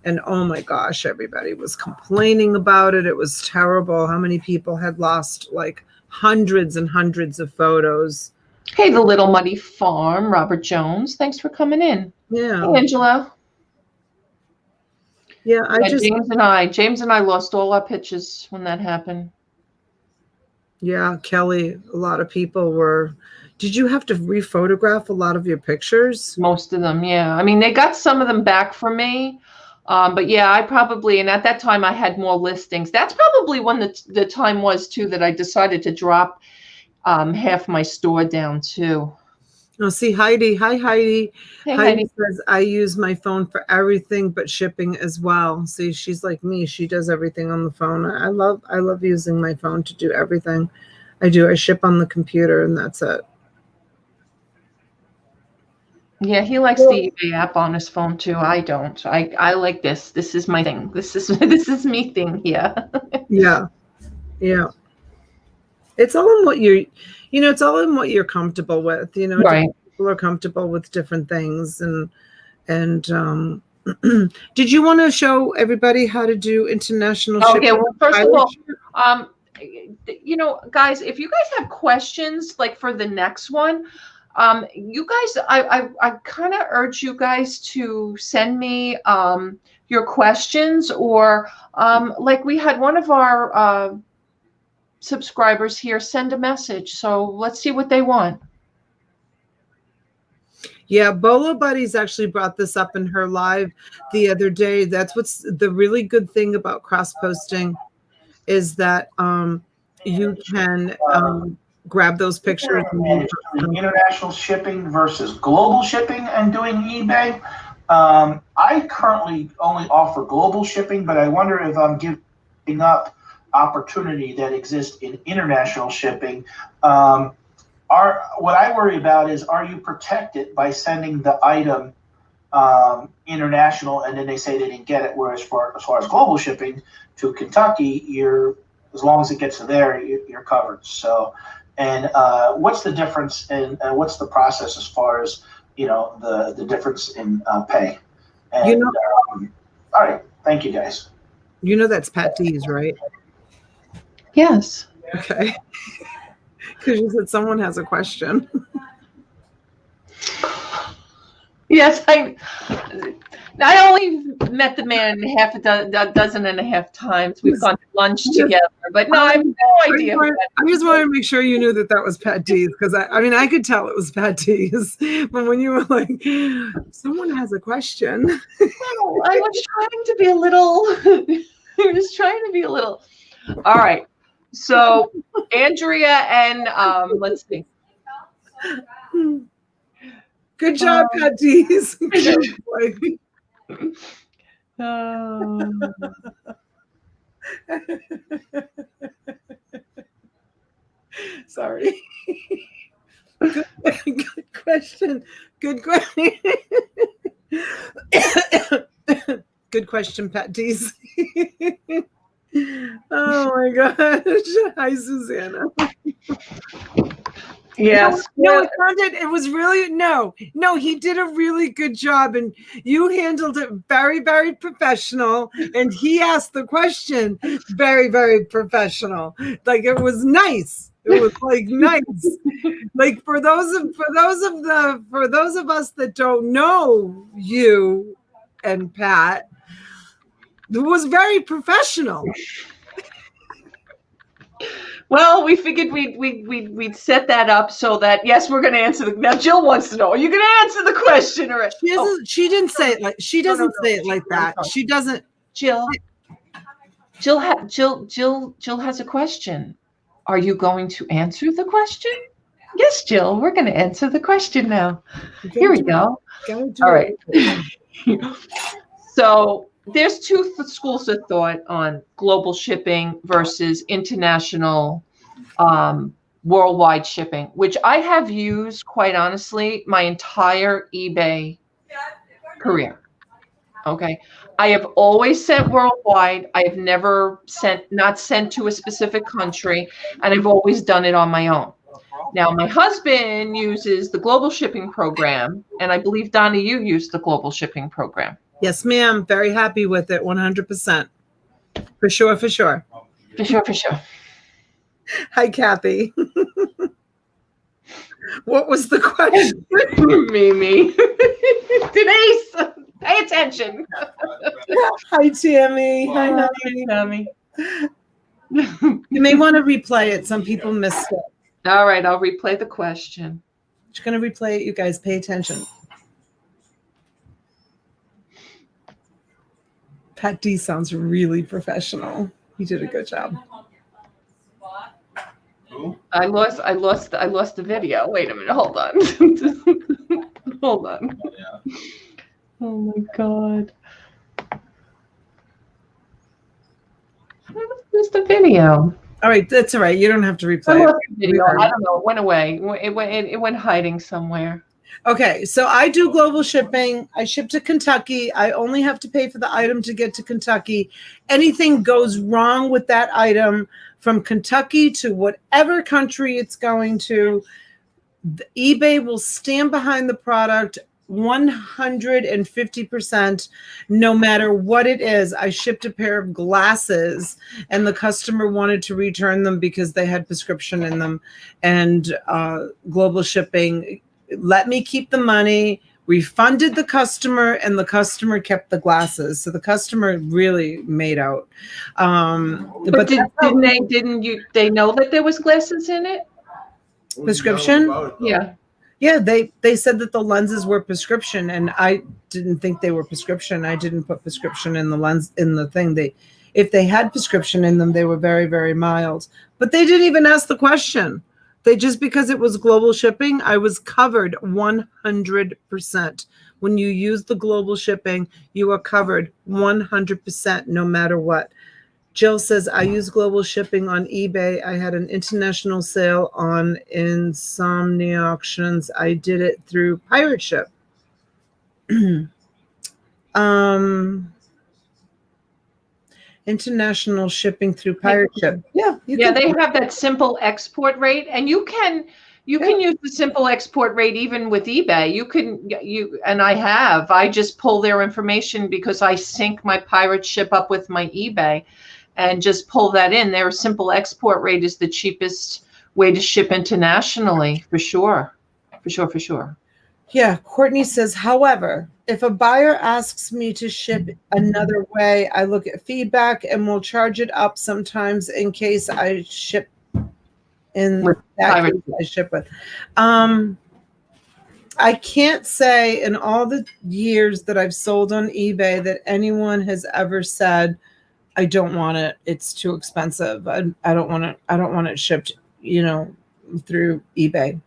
and oh my gosh, everybody was complaining about it. It was terrible. How many people had lost like hundreds and hundreds of photos. Hey, the Little Muddy Farm, Robert Jones. Thanks for coming in. Yeah. Hey, Angela. Yeah, James and I lost all our pictures when that happened. Yeah, Kelly, a lot of people were. Did you have to rephotograph a lot of your pictures? Most of them, yeah. I mean, they got some of them back for me. But yeah, and at that time I had more listings. That's probably when the time was too that I decided to drop half my store down too. Oh, see Heidi. Hi, Heidi. Hey, Heidi says, I use my phone for everything but shipping as well. See, she's like me. She does everything on the phone. I love using my phone to do everything. I ship on the computer and that's it. Yeah, he likes the eBay app on his phone too. I don't. I like this. This is my thing. This is me thing here. Yeah. Yeah. It's all in what it's all in what you're comfortable with, Right. People are comfortable with different things and did you want to show everybody how to do international shipping? Okay, well, first of all, guys, if you guys have questions like for the next one, you guys, I kind of urge you guys to send me your questions or like we had one of our subscribers here send a message. So let's see what they want. Yeah, Bolo Buddies actually brought this up in her live the other day. That's what's the really good thing about cross posting is that you can grab those pictures. And doing international shipping versus global shipping and doing eBay. I currently only offer global shipping, but I wonder if I'm giving up opportunity that exists in international shipping. What I worry about is, are you protected by sending the item international and then they say they didn't get it? Whereas as far as global shipping to Kentucky, as long as it gets to there, you're covered. So, and what's the difference and what's the process as far as the difference in pay? And, all right, thank you guys. That's Pat D's, right? Yes. Okay. Because you said someone has a question. Yes, I only met the man a dozen and a half times. We've gone to lunch together, but no, I have no idea. I just wanted to make sure you knew that was Pat D's, because I could tell it was Pat D's. But when you were like, someone has a question. I was trying to be a little. All right. So Andrea and let's see. Good job, Pat D's. Sorry. Good question. Good question. Good question, Pat D's. Oh my gosh. Hi, Susanna. Yes. No, it was really, no, he did a really good job, and you handled it very, very professional, and he asked the question very, very professional. Like, it was nice. It was like nice. Like, for those of us that don't know you and Pat, it was very professional. Well, we figured we'd set that up so that, yes, we're going to answer now. Jill wants to know: are you going to answer the question, or she didn't say it like she doesn't say it like that. She doesn't. Jill has a question. Are you going to answer the question? Yes, Jill. We're going to answer the question now. Here we go. All right. So there's two schools of thought on global shipping versus international worldwide shipping, which I have used, quite honestly, my entire eBay career. Okay. I have always sent worldwide. I have never not sent to a specific country, and I've always done it on my own. Now, my husband uses the global shipping program, and I believe, Donna, you use the global shipping program. Yes, ma'am. Very happy with it. 100%. For sure. For sure. Hi, Kathy. What was the question? Mimi. Denise, pay attention. Hi, Tammy. Hi, Tammy. You may want to replay it. Some people missed it. All right, I'll replay the question. Just going to replay it. You guys pay attention. Pat D sounds really professional. He did a good job. I lost the video. Wait a minute. Hold on. Hold on. Oh my God. Where's the video? All right, that's all right. You don't have to replay it. Video. I don't know. It went away. It went hiding somewhere. Okay, so I do global shipping. I ship to Kentucky. I only have to pay for the item to get to Kentucky. Anything goes wrong with that item from Kentucky to whatever country it's going to, eBay will stand behind the product 150%, no matter what it is. I shipped a pair of glasses and the customer wanted to return them because they had prescription in them, and global shipping let me keep the money, refunded the customer, and the customer kept the glasses. So the customer really made out. But didn't they know that there was glasses in it? Prescription? Yeah. Yeah, they said that the lenses were prescription, and I didn't think they were prescription. I didn't put prescription in the lens in the thing. If they had prescription in them, they were very, very mild. But they didn't even ask the question. They just, because it was global shipping, I was covered 100%. When you use the global shipping, you are covered 100% no matter what. Jill says, I use global shipping on eBay. I had an international sale on Insomnia Auctions. I did it through Pirate Ship. International shipping through Pirate Ship. Yeah, they have that simple export rate, and you can use the simple export rate even with eBay. I just pull their information because I sync my Pirate Ship up with my eBay and just pull that in. Their simple export rate is the cheapest way to ship internationally, for sure. For sure. Yeah, Courtney says, however, if a buyer asks me to ship another way, I look at feedback and will charge it up sometimes in case I ship in With that case I ship with. I can't say in all the years that I've sold on eBay that anyone has ever said, I don't want it. It's too expensive. I don't want it. I don't want it shipped, through eBay.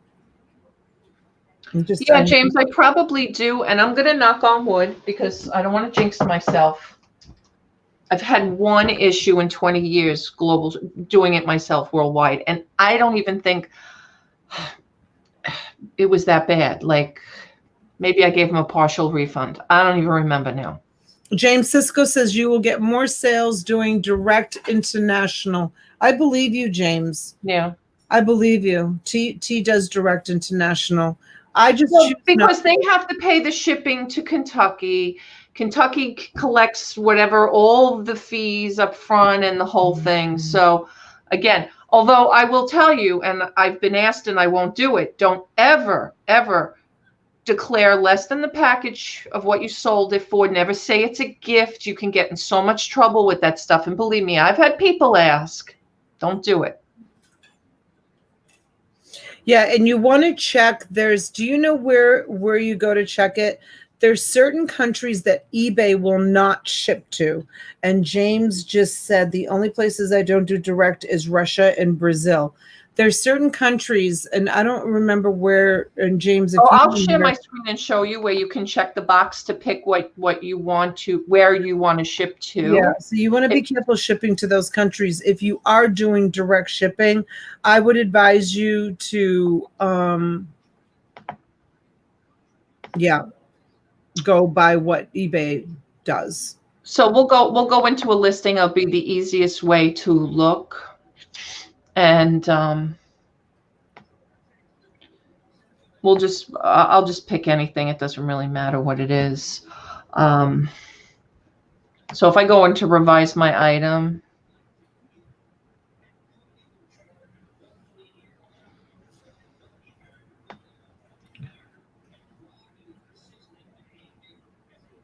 James, I probably do, and I'm going to knock on wood because I don't want to jinx myself. I've had one issue in 20 years global doing it myself worldwide, and I don't even think it was that bad. Like, maybe I gave him a partial refund. I don't even remember now. James Cisco says you will get more sales doing direct international. I believe you, James. Yeah. I believe you. T does direct international. I just because they have to pay the shipping to Kentucky. Kentucky collects whatever, all the fees up front and the whole thing. So again, although I will tell you, and I've been asked and I won't do it, don't ever declare less than the package of what you sold it for. Never say it's a gift. You can get in so much trouble with that stuff. And believe me, I've had people ask. Don't do it. Yeah, and you want to check. Do you know where you go to check it? There's certain countries that eBay will not ship to. And James just said the only places I don't do direct is Russia and Brazil. There's certain countries, and I don't remember where, and James, I'll share my screen and show you where you can check the box to pick what you want to, where you want to ship to. Yeah, so you want to be careful shipping to those countries. If you are doing direct shipping, I would advise you to, go by what eBay does. So we'll go into a listing. It'll be the easiest way to look. And I'll just pick anything. It doesn't really matter what it is. So if I go into revise my item,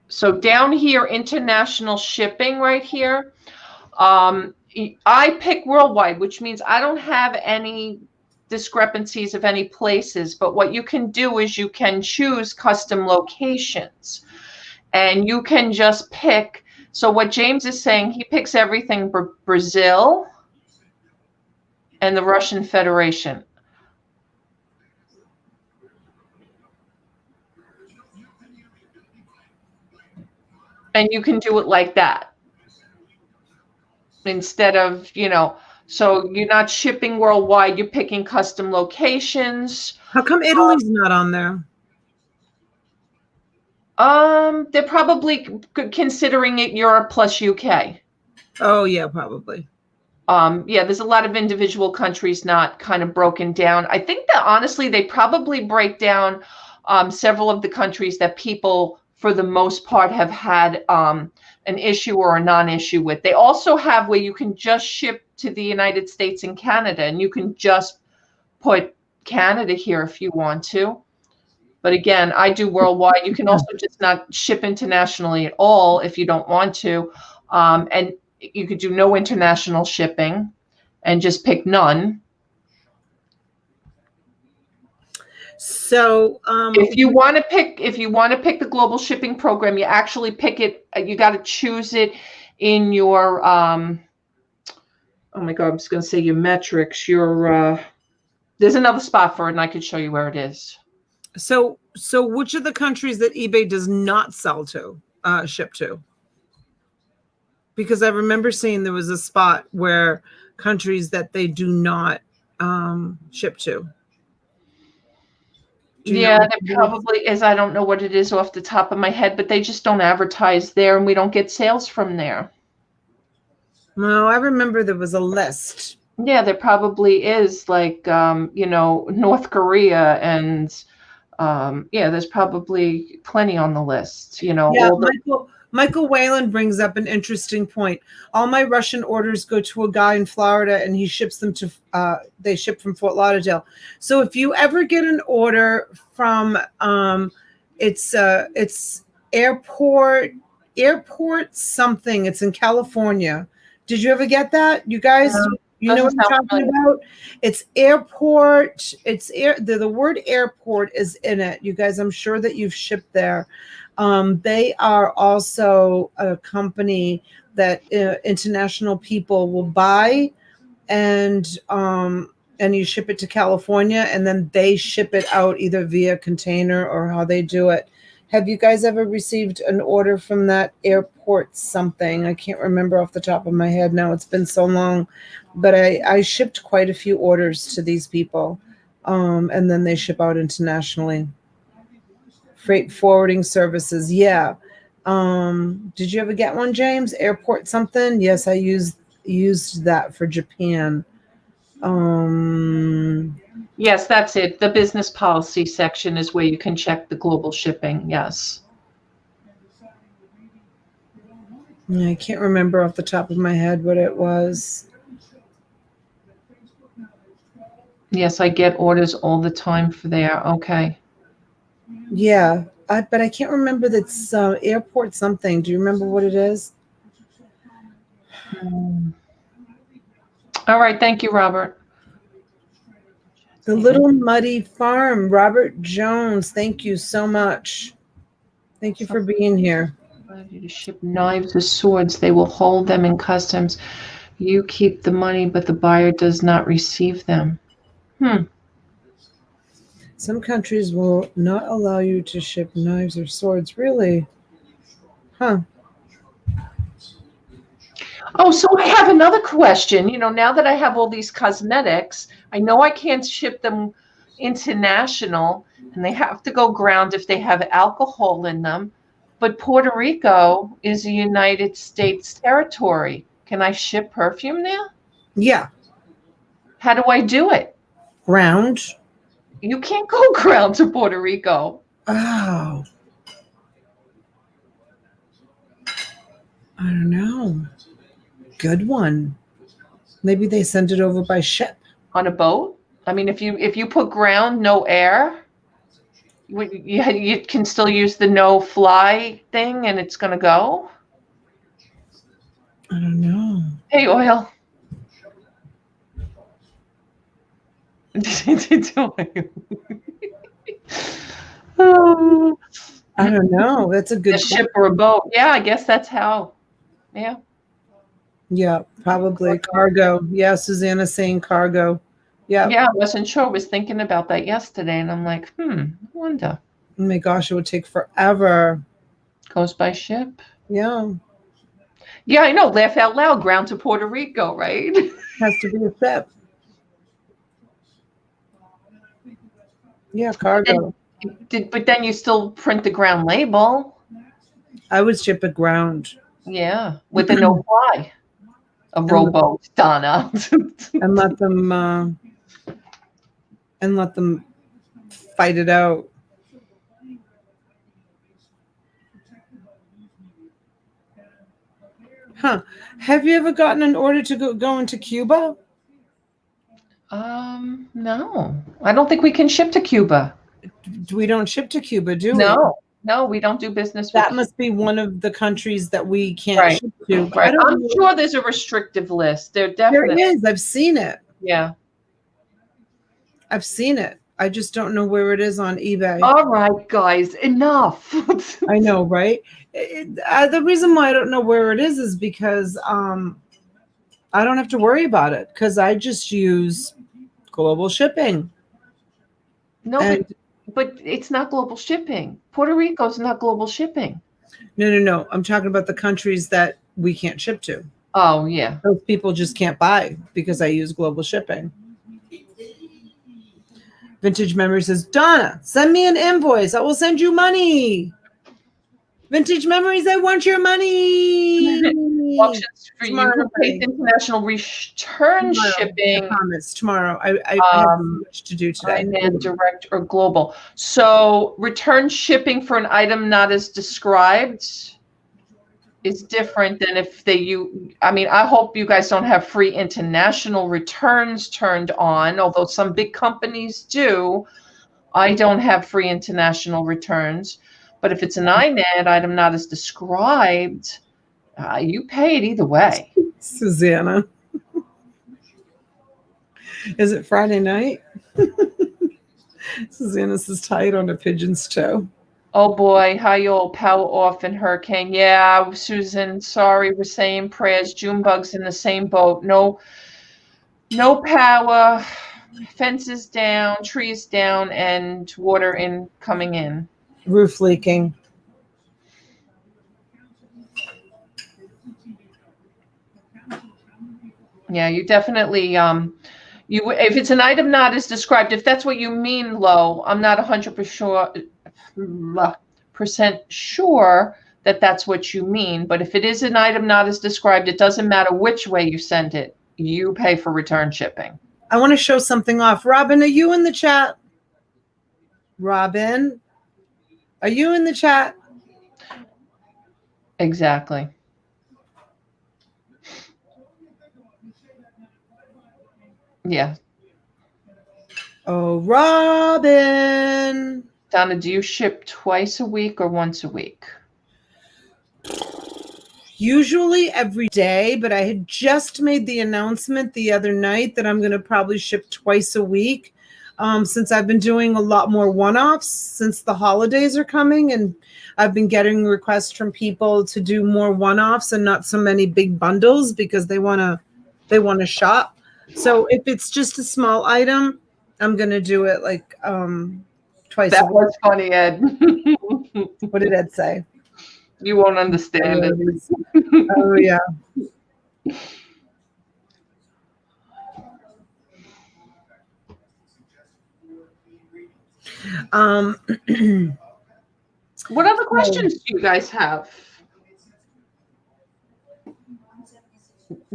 so down here, international shipping right here, I pick worldwide, which means I don't have any discrepancies of any places. But what you can do is you can choose custom locations, and you can just pick. So what James is saying, he picks everything for Brazil and the Russian Federation. And you can do it like that. Instead of, so you're not shipping worldwide, you're picking custom locations. How come Italy's not on there? They're probably considering it Europe plus UK. Oh yeah, probably. There's a lot of individual countries not kind of broken down. I think that honestly, they probably break down several of the countries that people, for the most part, have had an issue or a non-issue with. They also have where you can just ship to the United States and Canada, and you can just put Canada here if you want to. But again, I do worldwide. You can also just not ship internationally at all if you don't want to. And you could do no international shipping and just pick none. So if you want to pick the global shipping program, you actually pick it. You got to choose it in your oh my God, I was going to say your metrics. Your there's another spot for it, and I could show you where it is. So which of the countries that eBay does not sell to, ship to? Because I remember seeing there was a spot where countries that they do not ship to. Yeah, there probably is. I don't know what it is off the top of my head, but they just don't advertise there, and we don't get sales from there. No, I remember there was a list. Yeah, there probably is, like, North Korea and, yeah, there's probably plenty on the list, Yeah, all the. Michael Whalen brings up an interesting point. All my Russian orders go to a guy in Florida, and he ships them to. They ship from Fort Lauderdale. So if you ever get an order from, it's airport something. It's in California. Did you ever get that? You guys, you know what I'm talking about? It's airport. The word airport is in it. You guys, I'm sure that you've shipped there. They are also a company that international people will buy, and you ship it to California, and then they ship it out either via container or how they do it. Have you guys ever received an order from that airport something? I can't remember off the top of my head now. It's been so long, but I shipped quite a few orders to these people, and then they ship out internationally. Freight forwarding services. Yeah. Did you ever get one, James? Airport something? Yes, I used that for Japan. Yes, that's it. The business policy section is where you can check the global shipping. Yes. Yeah, I can't remember off the top of my head what it was. Yes, I get orders all the time for there. Okay. Yeah, but I can't remember that's airport something. Do you remember what it is? All right. Thank you, Robert. The Little Muddy Farm, Robert Jones. Thank you so much. Thank you for being here. You to ship knives or swords. They will hold them in customs. You keep the money, but the buyer does not receive them. Some countries will not allow you to ship knives or swords. Really? Huh. Oh, so I have another question. Now that I have all these cosmetics, I know I can't ship them international, and they have to go ground if they have alcohol in them. But Puerto Rico is a United States territory. Can I ship perfume there? Yeah. How do I do it? Ground. You can't go ground to Puerto Rico. Oh. I don't know. Good one. Maybe they send it over by ship. On a boat? I mean, if you put ground, no air, you can still use the no fly thing, and it's going to go? I don't know. Hey, oil. I don't know. That's a good ship or a boat. Yeah, I guess that's how. Yeah. Yeah, probably cargo. Yeah, Susanna's saying cargo. Yeah. Yeah, I wasn't sure. I was thinking about that yesterday, and I'm like, I wonder. Oh my gosh, it would take forever. Goes by ship. Yeah. Yeah, I know. Laugh out loud. Ground to Puerto Rico, right? Has to be a ship. Yeah, cargo. But then you still print the ground label. I would ship it ground. Yeah, with a no fly. A rowboat, Donna. and let them fight it out. Huh. Have you ever gotten an order to go into Cuba? No. I don't think we can ship to Cuba. We don't ship to Cuba, do we? No, we don't do business with that must be one of the countries that we can't ship to. Right. I'm sure there's a restrictive list. There definitely is. I've seen it. Yeah. I've seen it. I just don't know where it is on eBay. All right, guys, enough. I know, right? The reason why I don't know where it is because I don't have to worry about it because I just use global shipping. No, And but it's not global shipping. Puerto Rico's not global shipping. no. I'm talking about the countries that we can't ship to. Oh, yeah. Those people just can't buy because I use global shipping. Vintage Memory says, Donna, send me an invoice. I will send you money. Vintage Memories, I want your money. Auctions for Tomorrow, you who pays international return shipping. I promise. Tomorrow. I have so much to do today. And direct or global. So return shipping for an item not as described is different than if I mean, I hope you guys don't have free international returns turned on, although some big companies do. I don't have free international returns. But if it's an INAD item not as described, you pay it either way. Susanna. Is it Friday night? Susanna says tied on a pigeon's toe. Oh boy, how you all power off in hurricane. Yeah, Susan, sorry, we're saying prayers. Junebug's in the same boat. No power, fences down, trees down, and water coming in. Roof leaking. Yeah, you definitely if it's an item not as described, if that's what you mean, Lo, I'm not 100% sure that that's what you mean. But if it is an item not as described, it doesn't matter which way you send it. You pay for return shipping. I want to show something off. Robin, are you in the chat? Robin, are you in the chat? Exactly. Yeah. Oh, Robin. Donna, do you ship twice a week or once a week? Usually every day, but I had just made the announcement the other night that I'm going to probably ship twice a week since I've been doing a lot more one-offs since the holidays are coming, and I've been getting requests from people to do more one-offs and not so many big bundles because they want to shop. So if it's just a small item, I'm going to do it like twice a week. That was funny, Ed. What did Ed say? You won't understand it. Oh, yeah. What other questions do you guys have?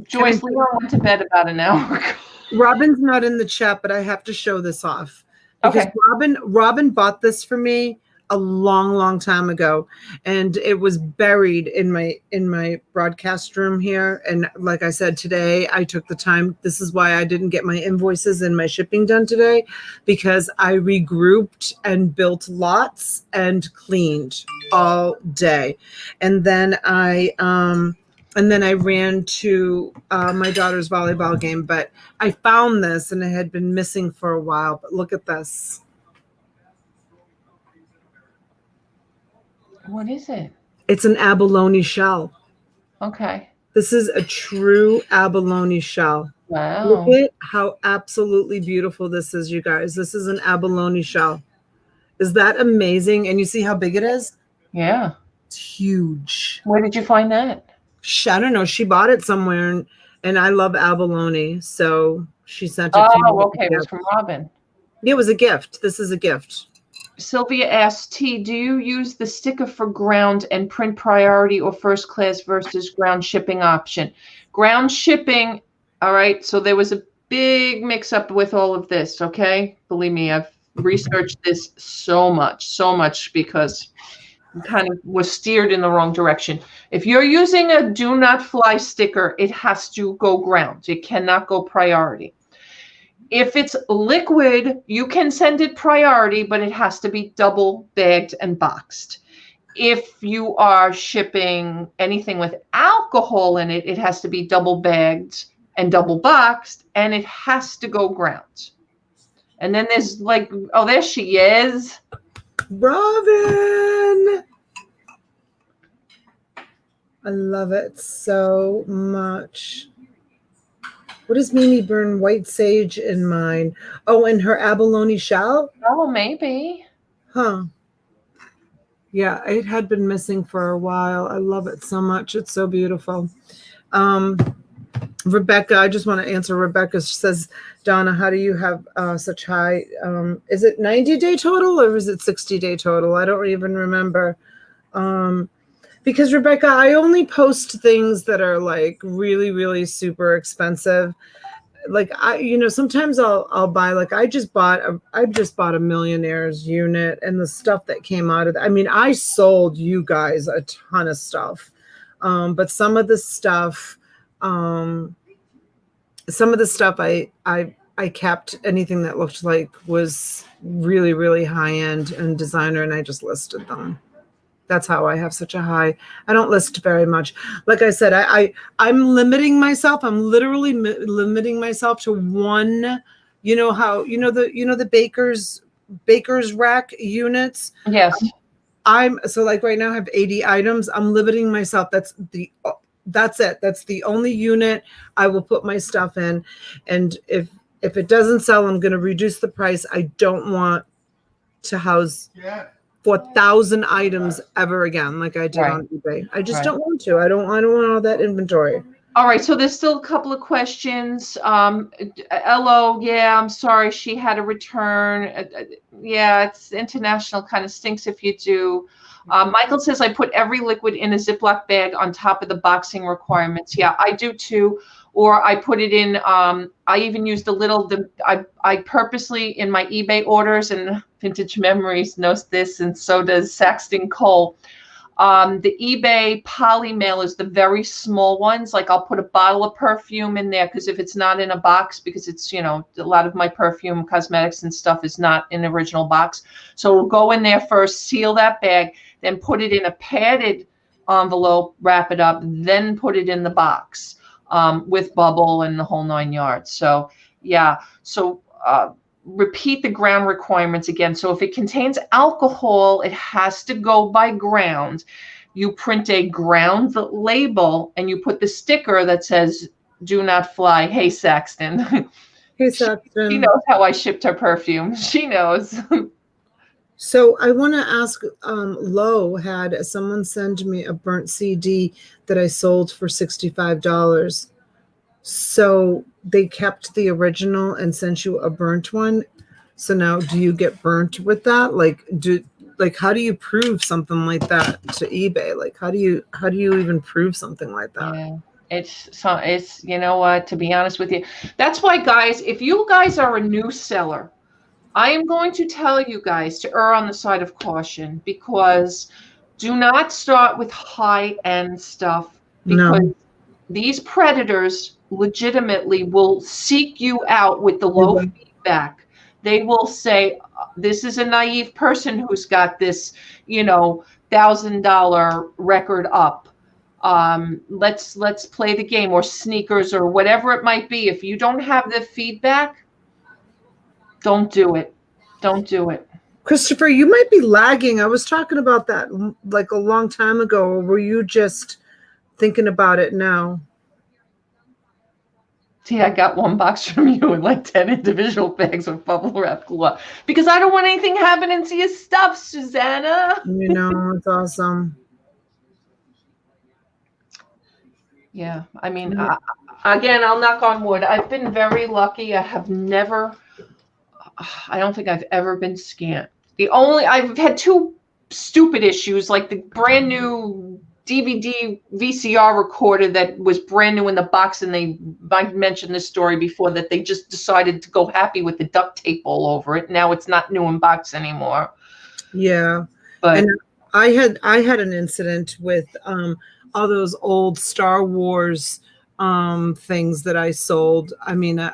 Joyce, Leon went to bed about an hour ago. Robin's not in the chat, but I have to show this off. Because Okay. Robin bought this for me a long time ago, and it was buried in my broadcast room here. And like I said, today I took the time. This is why I didn't get my invoices and my shipping done today, because I regrouped and built lots and cleaned all day. And then I ran to my daughter's volleyball game, but I found this and it had been missing for a while. But look at this. What is it? It's an abalone shell. Okay. This is a true abalone shell. Wow. Look at how absolutely beautiful this is, you guys. This is an abalone shell. Is that amazing? And you see how big it is? Yeah. It's huge. Where did you find that? I don't know. She bought it somewhere, and I love abalone, so she sent it to me. Oh, okay. It was from Robin. It was a gift. This is a gift. Sylvia asked, T, do you use the sticker for ground and print priority or first class versus ground shipping option? Ground shipping, all right, so there was a big mix-up with all of this, okay? Believe me, I've researched this so much because I kind of was steered in the wrong direction. If you're using a do not fly sticker, it has to go ground. It cannot go priority. If it's liquid, you can send it priority, but it has to be double bagged and boxed. If you are shipping anything with alcohol in it, it has to be double bagged and double boxed, and it has to go ground. And then there's like, oh, there she is. Robin! I love it so much. What does Mimi burn white sage in mine? Oh, in her abalone shell? Oh, maybe. Huh. Yeah, it had been missing for a while. I love it so much. It's so beautiful. Rebecca, I just want to answer Rebecca. She says, Donna, how do you have such high? Is it 90-day total or is it 60-day total? I don't even remember. Because Rebecca, I only post things that are like really, really super expensive. Like sometimes I'll buy, like I just bought a millionaire's unit, and the stuff that came out of that. I mean, I sold you guys a ton of stuff. But some of the stuff I kept. Anything that looked like was really, really high end and designer, and I just listed them. That's how I have such a high. I don't list very much. Like I said, I'm limiting myself. I'm literally limiting myself to one. You know how the baker's rack units. Yes. I'm so like right now I have 80 items. I'm limiting myself. That's it. That's the only unit I will put my stuff in. And if it doesn't sell, I'm going to reduce the price. I don't want to house 4,000 items ever again, like I did on eBay. I just don't want to. I don't want all that inventory. All right, so there's still a couple of questions. LO, yeah, I'm sorry, she had a return. Yeah, it's international, kind of stinks if you do. Michael says, I put every liquid in a Ziploc bag on top of the boxing requirements. Yeah, I do too. Or I put it in, I even used I purposely in my eBay orders, and Vintage Memories knows this, and so does Saxton Cole. The eBay poly mail is the very small ones. Like I'll put a bottle of perfume in there because if it's not in a box, because it's, a lot of my perfume, cosmetics and stuff is not in the original box. So we'll go in there first, seal that bag, then put it in a padded envelope, wrap it up, then put it in the box with bubble and the whole 9 yards. So yeah. So repeat the ground requirements again. So if it contains alcohol, it has to go by ground. You print a ground label and you put the sticker that says, do not fly. Hey, Saxton. Hey, Saxton. She knows how I shipped her perfume. She knows. So I want to ask, Lo had someone send me a burnt CD that I sold for $65. So they kept the original and sent you a burnt one. So now do you get burnt with that? How do you prove something like that to eBay? Like how do you even prove something like that? Yeah. It's you know what, to be honest with you, that's why, guys, if you guys are a new seller, I am going to tell you guys to err on the side of caution, because do not start with high-end stuff, because these predators legitimately will seek you out with the low feedback. They will say, this is a naive person who's got this, $1,000 record up. Let's play the game, or sneakers, or whatever it might be. If you don't have the feedback, don't do it. Don't do it. Christopher, you might be lagging. I was talking about that like a long time ago, or were you just thinking about it now? See, I got one box from you and like 10 individual bags of bubble wrap glue, because I don't want anything happening to your stuff, Susanna. It's awesome. Yeah, I mean, again, I'll knock on wood. I've been very lucky. I don't think I've ever been scammed. I've had two stupid issues, like the brand new DVD VCR recorder that was brand new in the box, and I mentioned this story before, that they just decided to go happy with the duct tape all over it. Now it's not new in box anymore. Yeah, but and I had an incident with all those old Star Wars things that I sold. I mean, I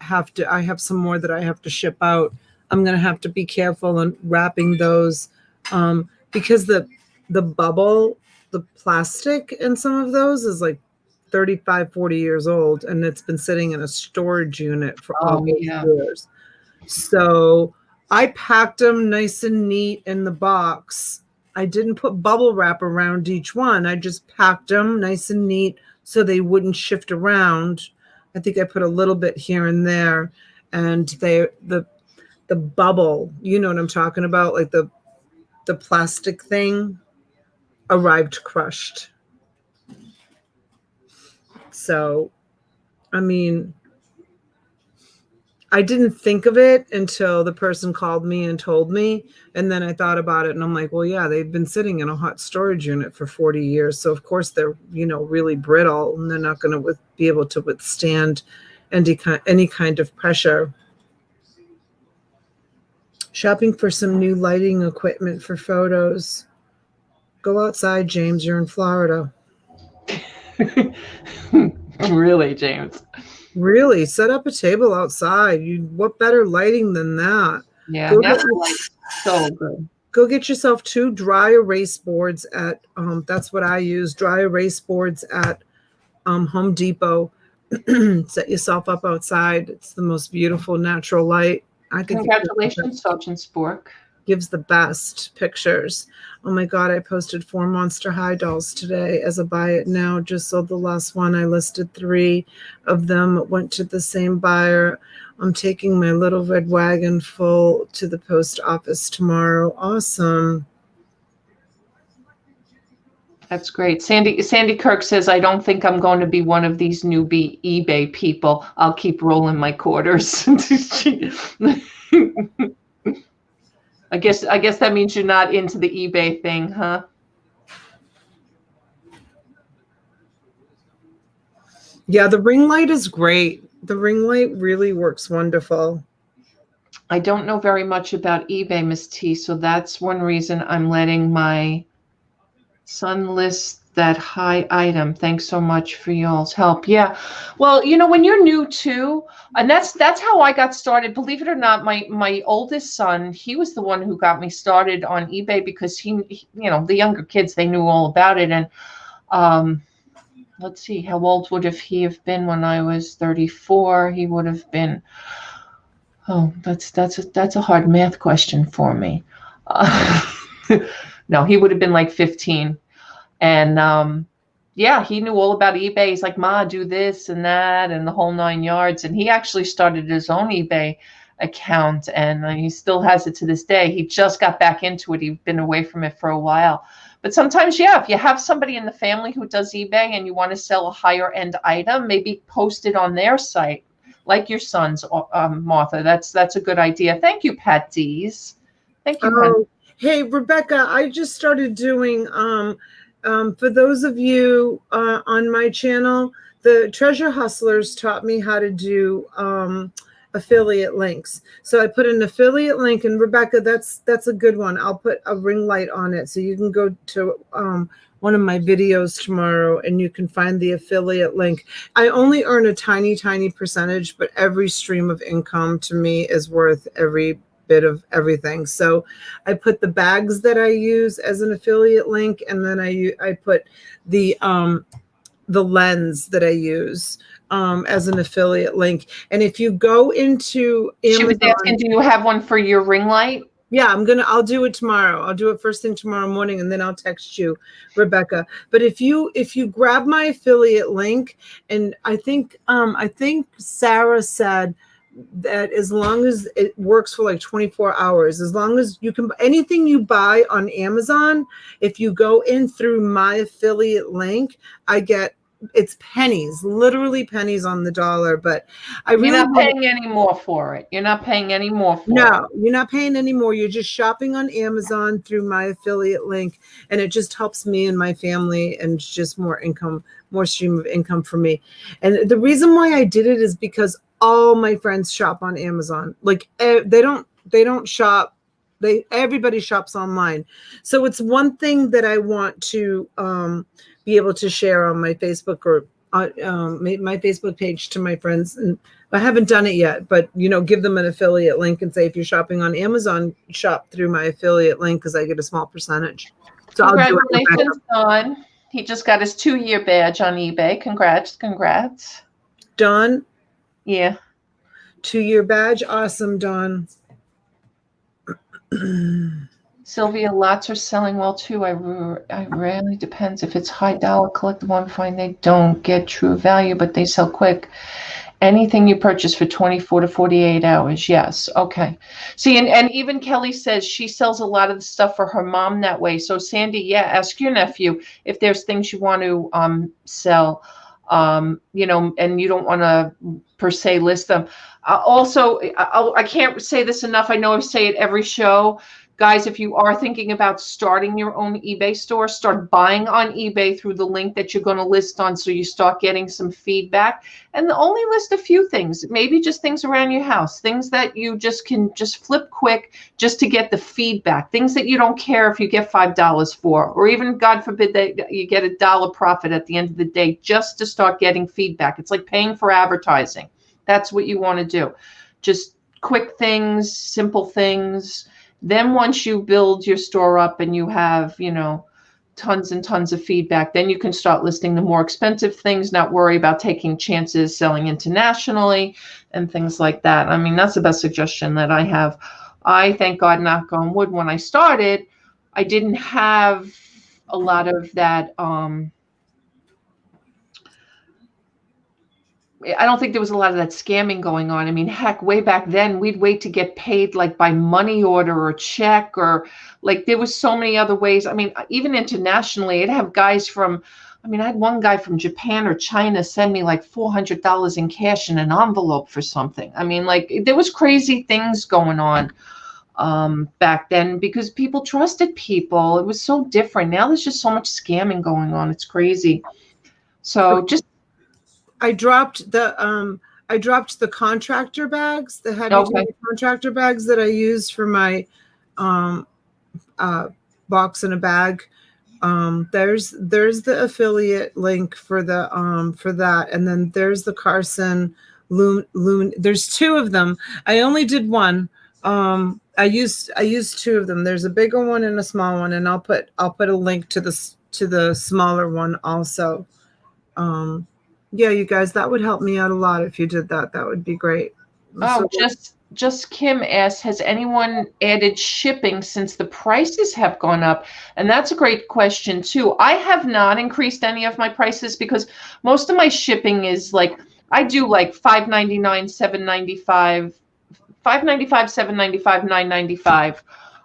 have some more that I have to ship out. I'm gonna have to be careful in wrapping those because the bubble, the plastic in some of those is like 35, 40 years old, and it's been sitting in a storage unit for all these years. So I packed them nice and neat in the box. I didn't put bubble wrap around each one. I just packed them nice and neat so they wouldn't shift around. I think I put a little bit here and there, and the bubble, you know what I'm talking about, like the plastic thing arrived crushed. So, I mean, I didn't think of it until the person called me and told me. And then I thought about it and I'm like, well, yeah, they've been sitting in a hot storage unit for 40 years. So of course they're, really brittle and they're not going to be able to withstand any kind of pressure. Shopping for some new lighting equipment for photos. Go outside, James. You're in Florida. Really, James? Really? Set up a table outside. What better lighting than that? Yeah, that's so good. Go get yourself 2 dry erase boards at that's what I use. Dry erase boards at Home Depot. Set yourself up outside. It's the most beautiful natural light. I think. Congratulations, Sergeant Spork. Gives the best pictures. Oh my God, I posted 4 Monster High dolls today as a buy it now. Just sold the last one. I listed 3 of them. Went to the same buyer. I'm taking my little red wagon full to the post office tomorrow. Awesome. That's great. Sandy Kirk says, I don't think I'm going to be one of these newbie eBay people. I'll keep rolling my quarters. I guess that means you're not into the eBay thing, huh? Yeah, the ring light is great. The ring light really works wonderful. I don't know very much about eBay, Miss T, so that's one reason I'm letting my son list that high item. Thanks so much for y'all's help. Yeah. Well, when you're new too, and that's how I got started. Believe it or not, my oldest son, he was the one who got me started on eBay because he the younger kids, they knew all about it. And let's see, how old would he have been when I was 34? He would have been, that's a hard math question for me. No, he would have been like 15. And yeah, he knew all about eBay. He's like, Ma, do this and that and the whole 9 yards. And he actually started his own eBay account, and he still has it to this day. He just got back into it. He'd been away from it for a while. But sometimes, yeah, if you have somebody in the family who does eBay and you want to sell a higher end item, maybe post it on their site, like your son's, Martha. That's a good idea. Thank you, Pat Dees. Thank you. Oh, hey, Rebecca, I just started doing for those of you on my channel, the Treasure Hustlers taught me how to do affiliate links. So I put an affiliate link, and Rebecca, that's a good one. I'll put a ring light on it, so you can go to one of my videos tomorrow and you can find the affiliate link. I only earn a tiny percentage, but every stream of income to me is worth every bit of everything. So I put the bags that I use as an affiliate link, and then I put the lens that I use as an affiliate link. And if you go into Amazon, she was asking, do you have one for your ring light? Yeah, I'll do it tomorrow. I'll do it first thing tomorrow morning, and then I'll text you, Rebecca. But if you grab my affiliate link, and I think Sarah said that as long as it works for like 24 hours, as long as you can, anything you buy on Amazon, if you go in through my affiliate link, it's pennies, literally pennies on the dollar. But you're not paying any more for it. You're not paying any more for it. No, you're not paying any more. You're just shopping on Amazon through my affiliate link, and it just helps me and my family, and it's just more income, more stream of income for me. And the reason why I did it is because all my friends shop on Amazon. Like they don't shop. Everybody shops online. So it's one thing that I want to be able to share on my Facebook group, my Facebook page to my friends. And I haven't done it yet, but give them an affiliate link and say, if you're shopping on Amazon, shop through my affiliate link because I get a small percentage. So congratulations, Don. He just got his 2-year badge on eBay. Congrats. Don? Yeah. 2-year badge. Awesome, Don. Sylvia, lots are selling well too. I rarely depends if it's high dollar collectible. I'm finding they don't get true value, but they sell quick. Anything you purchase for 24 to 48 hours. Yes. Okay. See, and even Kelly says she sells a lot of the stuff for her mom that way. So Sandy, yeah, ask your nephew if there's things you want to sell, you know, and you don't want to per se list them. Also, I can't say this enough. I know I say it every show. Guys, if you are thinking about starting your own eBay store, start buying on eBay through the link that you're going to list on, so you start getting some feedback. And only list a few things, maybe just things around your house, things that you just can just flip quick just to get the feedback, things that you don't care if you get $5 for, or even, God forbid, that you get $1 profit at the end of the day, just to start getting feedback. It's like paying for advertising. That's what you want to do. Just quick things, simple things. Then once you build your store up and you have, you know, tons and tons of feedback, then you can start listing the more expensive things, not worry about taking chances selling internationally and things like that. I mean, that's the best suggestion that I have. I, thank God, knock on wood, when I started, I didn't have a lot of that. I don't think there was a lot of that scamming going on. I mean, heck, way back then, we'd wait to get paid like by money order or check, or like there was so many other ways. I mean, even internationally, I'd have guys from, I mean, I had one guy from Japan or China send me like $400 in cash in an envelope for something. I mean, like there was crazy things going on back then because people trusted people. It was so different. Now there's just so much scamming going on. It's crazy. So just I dropped the contractor bags, the heavy duty contractor bags that I use for my box in a bag. There's the affiliate link for the for that, and then there's the Carson Lumen. There's two of them. I only did one. I used two of them. There's a bigger one and a small one, and I'll put a link to the smaller one also. Yeah, you guys, that would help me out a lot if you did that. That would be great. Oh, just Kim asked, has anyone added shipping since the prices have gone up? And that's a great question too. I have not increased any of my prices because most of my shipping is like, I do like $5.99, $7.95, $5.95, $7.95,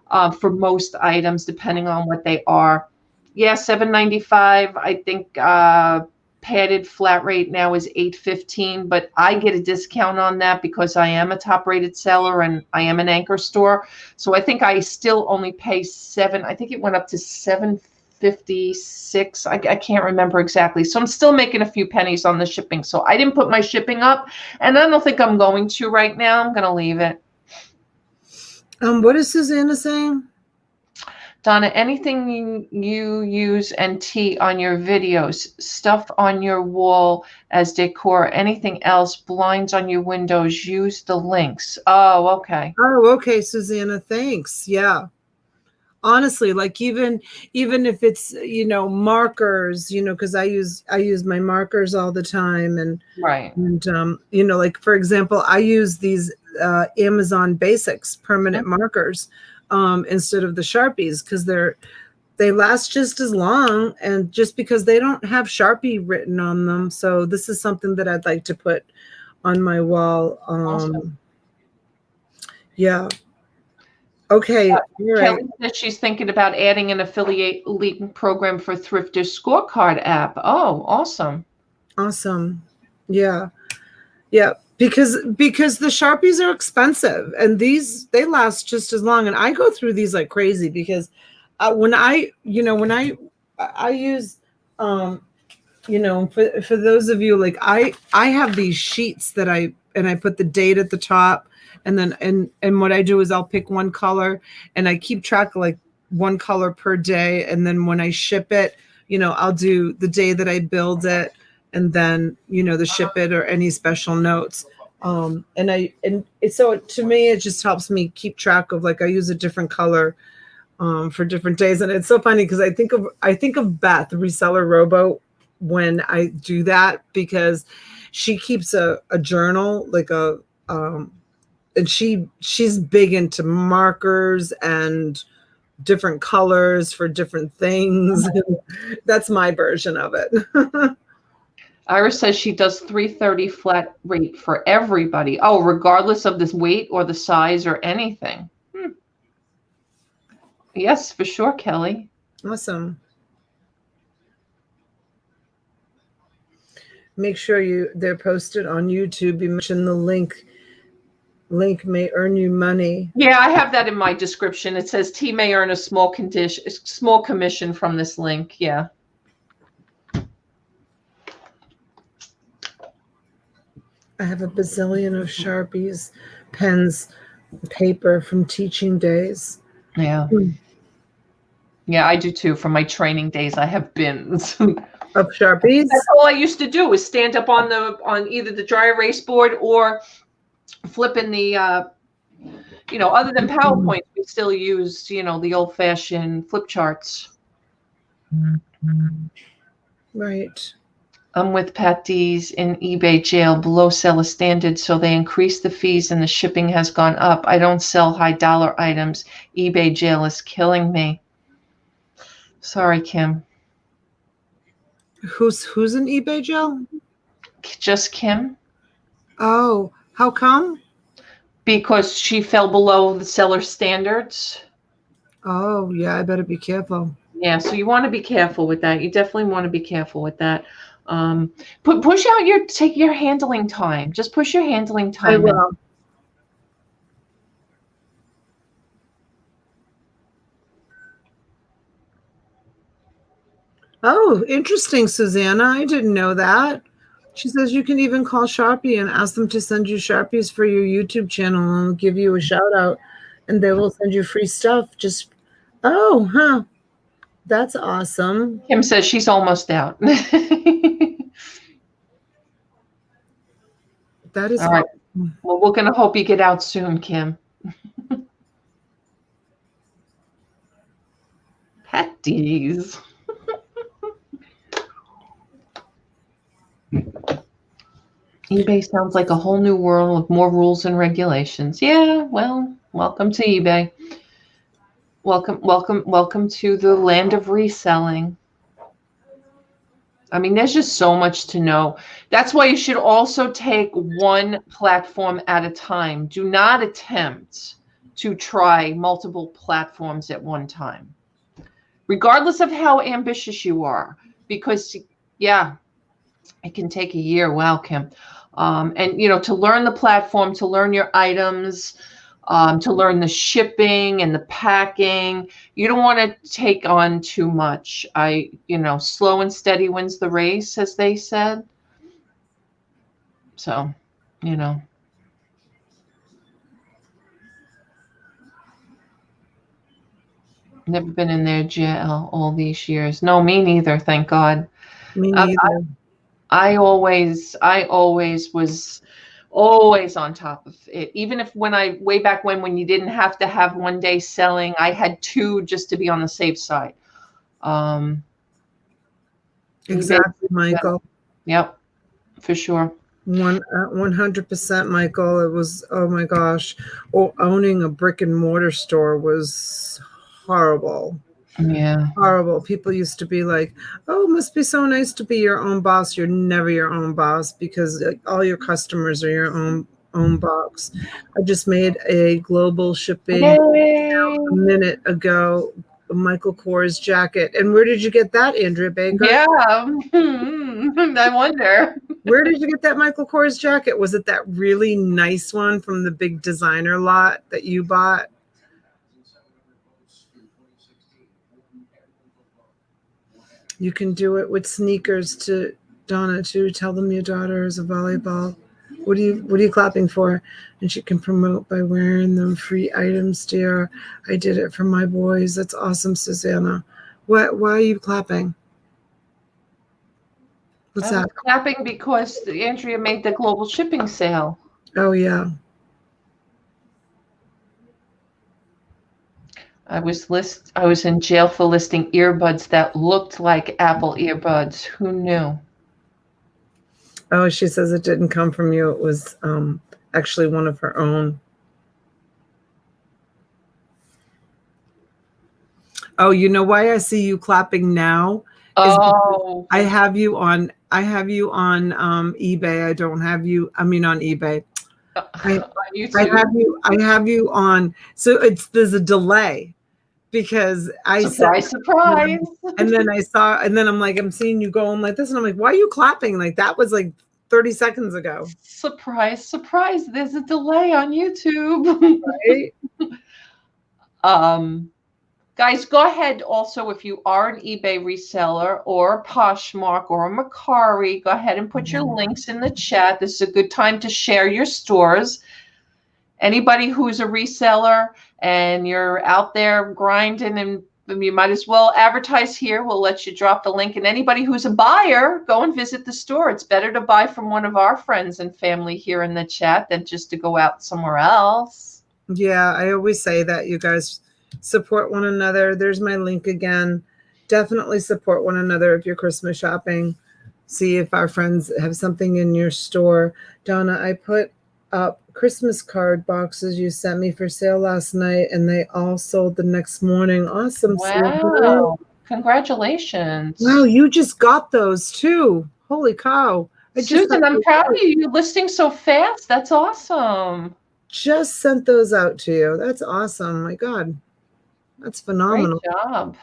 $9.95 for most items, depending on what they are. Yeah, $7.95. I think padded flat rate now is $8.15, but I get a discount on that because I am a top rated seller and I am an anchor store. So I think I still only pay $7. I think it went up to $7.56. I can't remember exactly. So I'm still making a few pennies on the shipping. So I didn't put my shipping up, and I don't think I'm going to right now. I'm going to leave it. What is Susanna saying? Donna, anything you use and tee on your videos, stuff on your wall as decor, anything else, blinds on your windows, use the links. Oh, okay. Oh, okay, Susanna, thanks. Yeah. Honestly, like even if it's, you know, markers, you know, because I use my markers all the time, and right, and you know, like for example, I use these Amazon Basics permanent markers instead of the Sharpies because they last just as long, and just because they don't have Sharpie written on them. So this is something that I'd like to put on my wall. Awesome. Yeah. Okay. Right. Kelly says she's thinking about adding an affiliate link program for Thrifter's Scorecard app. Oh, awesome. Awesome. Yeah. Yeah. Because the Sharpies are expensive, and they last just as long. And I go through these like crazy because when I use, you know, for those of you, like I have these sheets that I put the date at the top. And then, and what I do is I'll pick one color and I keep track of like one color per day. And then when I ship it, you know, I'll do the day that I build it, and then, you know, the ship it or any special notes. So to me, it just helps me keep track of, like, I use a different color for different days. And it's so funny because I think of Beth, Reseller Robo, when I do that, because she keeps a journal, like and she's big into markers and different colors for different things. That's my version of it. Iris says she does $330 flat rate for everybody. Oh, regardless of this weight or the size or anything. Yes, for sure, Kelly. Awesome. Make sure they're posted on YouTube. You mentioned the link. Link may earn you money. Yeah, I have that in my description. It says T may earn a small commission from this link. Yeah. I have a bazillion of Sharpies, pens, paper from teaching days. Yeah. Yeah, I do too. From my training days, I have bins. Of Sharpies? That's all I used to do was stand up on either the dry erase board or flipping the other than PowerPoint, we still use, the old fashioned flip charts. Right. I'm with Pat D's in eBay jail below seller standard, so they increased the fees and the shipping has gone up. I don't sell high dollar items. eBay jail is killing me. Sorry, Kim. Who's in eBay jail? Just Kim. Oh, how come? Because she fell below the seller standards. Oh, yeah, I better be careful. Yeah, so you want to be careful with that. You definitely want to be careful with that. Push out take your handling time. Just push your handling time. I will. Oh, interesting, Susanna. I didn't know that. She says you can even call Sharpie and ask them to send you Sharpies for your YouTube channel and they'll give you a shout out and they will send you free stuff. That's awesome. Kim says she's almost out. That is all right. awesome. Well, we're going to hope you get out soon, Kim. Patties. eBay sounds like a whole new world with more rules and regulations. Yeah, well, welcome to eBay. Welcome to the land of reselling. I mean, there's just so much to know. That's why you should also take one platform at a time. Do not attempt to try multiple platforms at one time, regardless of how ambitious you are, because, yeah, it can take a year. Wow, Kim. And, to learn the platform, to learn your items, to learn the shipping and the packing. You don't want to take on too much. Slow and steady wins the race, as they said. So, never been in their jail all these years. No, me neither. Thank God. Me neither. I always was always on top of it. Even if way back when you didn't have to have one day selling, I had two just to be on the safe side. Exactly, Michael. Yep, for sure. 100%, Michael. It was, oh my gosh. Owning a brick and mortar store was horrible. Yeah. Horrible. People used to be like, oh, it must be so nice to be your own boss. You're never your own boss because all your customers are your own box. I just made a global shipping a minute ago, a Michael Kors jacket. And where did you get that, Andrea Baker? Yeah. I wonder. Where did you get that Michael Kors jacket? Was it that really nice one from the big designer lot that you bought? You can do it with sneakers to Donna too. Tell them your daughter is a volleyball. What are you clapping for? And she can promote by wearing them. Free items, dear. I did it for my boys. That's awesome, Susanna. Why are you clapping? What's that? Clapping because Andrea made the global shipping sale. Oh yeah. I was in jail for listing earbuds that looked like Apple earbuds. Who knew? Oh, she says it didn't come from you. It was actually one of her own. Oh, you know why I see you clapping now? Is Oh, I have you on eBay. I don't have you, I mean on eBay. on I YouTube. I have you on, so there's a delay because I said, Surprise, surprise. and then I'm like, I'm seeing you going like this, and I'm like, why are you clapping? Like that was like 30 seconds ago. Surprise, surprise. There's a delay on YouTube. Right? Guys, go ahead also if you are an eBay reseller or a Poshmark or a Macari, go ahead and put your links in the chat. This is a good time to share your stores. Anybody who's a reseller and you're out there grinding, and you might as well advertise here. We'll let you drop the link. And anybody who's a buyer, go and visit the store. It's better to buy from one of our friends and family here in the chat than just to go out somewhere else. Yeah, I always say that, you guys support one another. There's my link again. Definitely support one another if you're Christmas shopping. See if our friends have something in your store. Donna, I put up Christmas card boxes you sent me for sale last night, and they all sold the next morning. Awesome. Wow. Congratulations. Wow, you just got those too. Holy cow. Susan, I'm proud of you. You're listing so fast. That's awesome. Just sent those out to you. That's awesome. My God. That's phenomenal. Great job.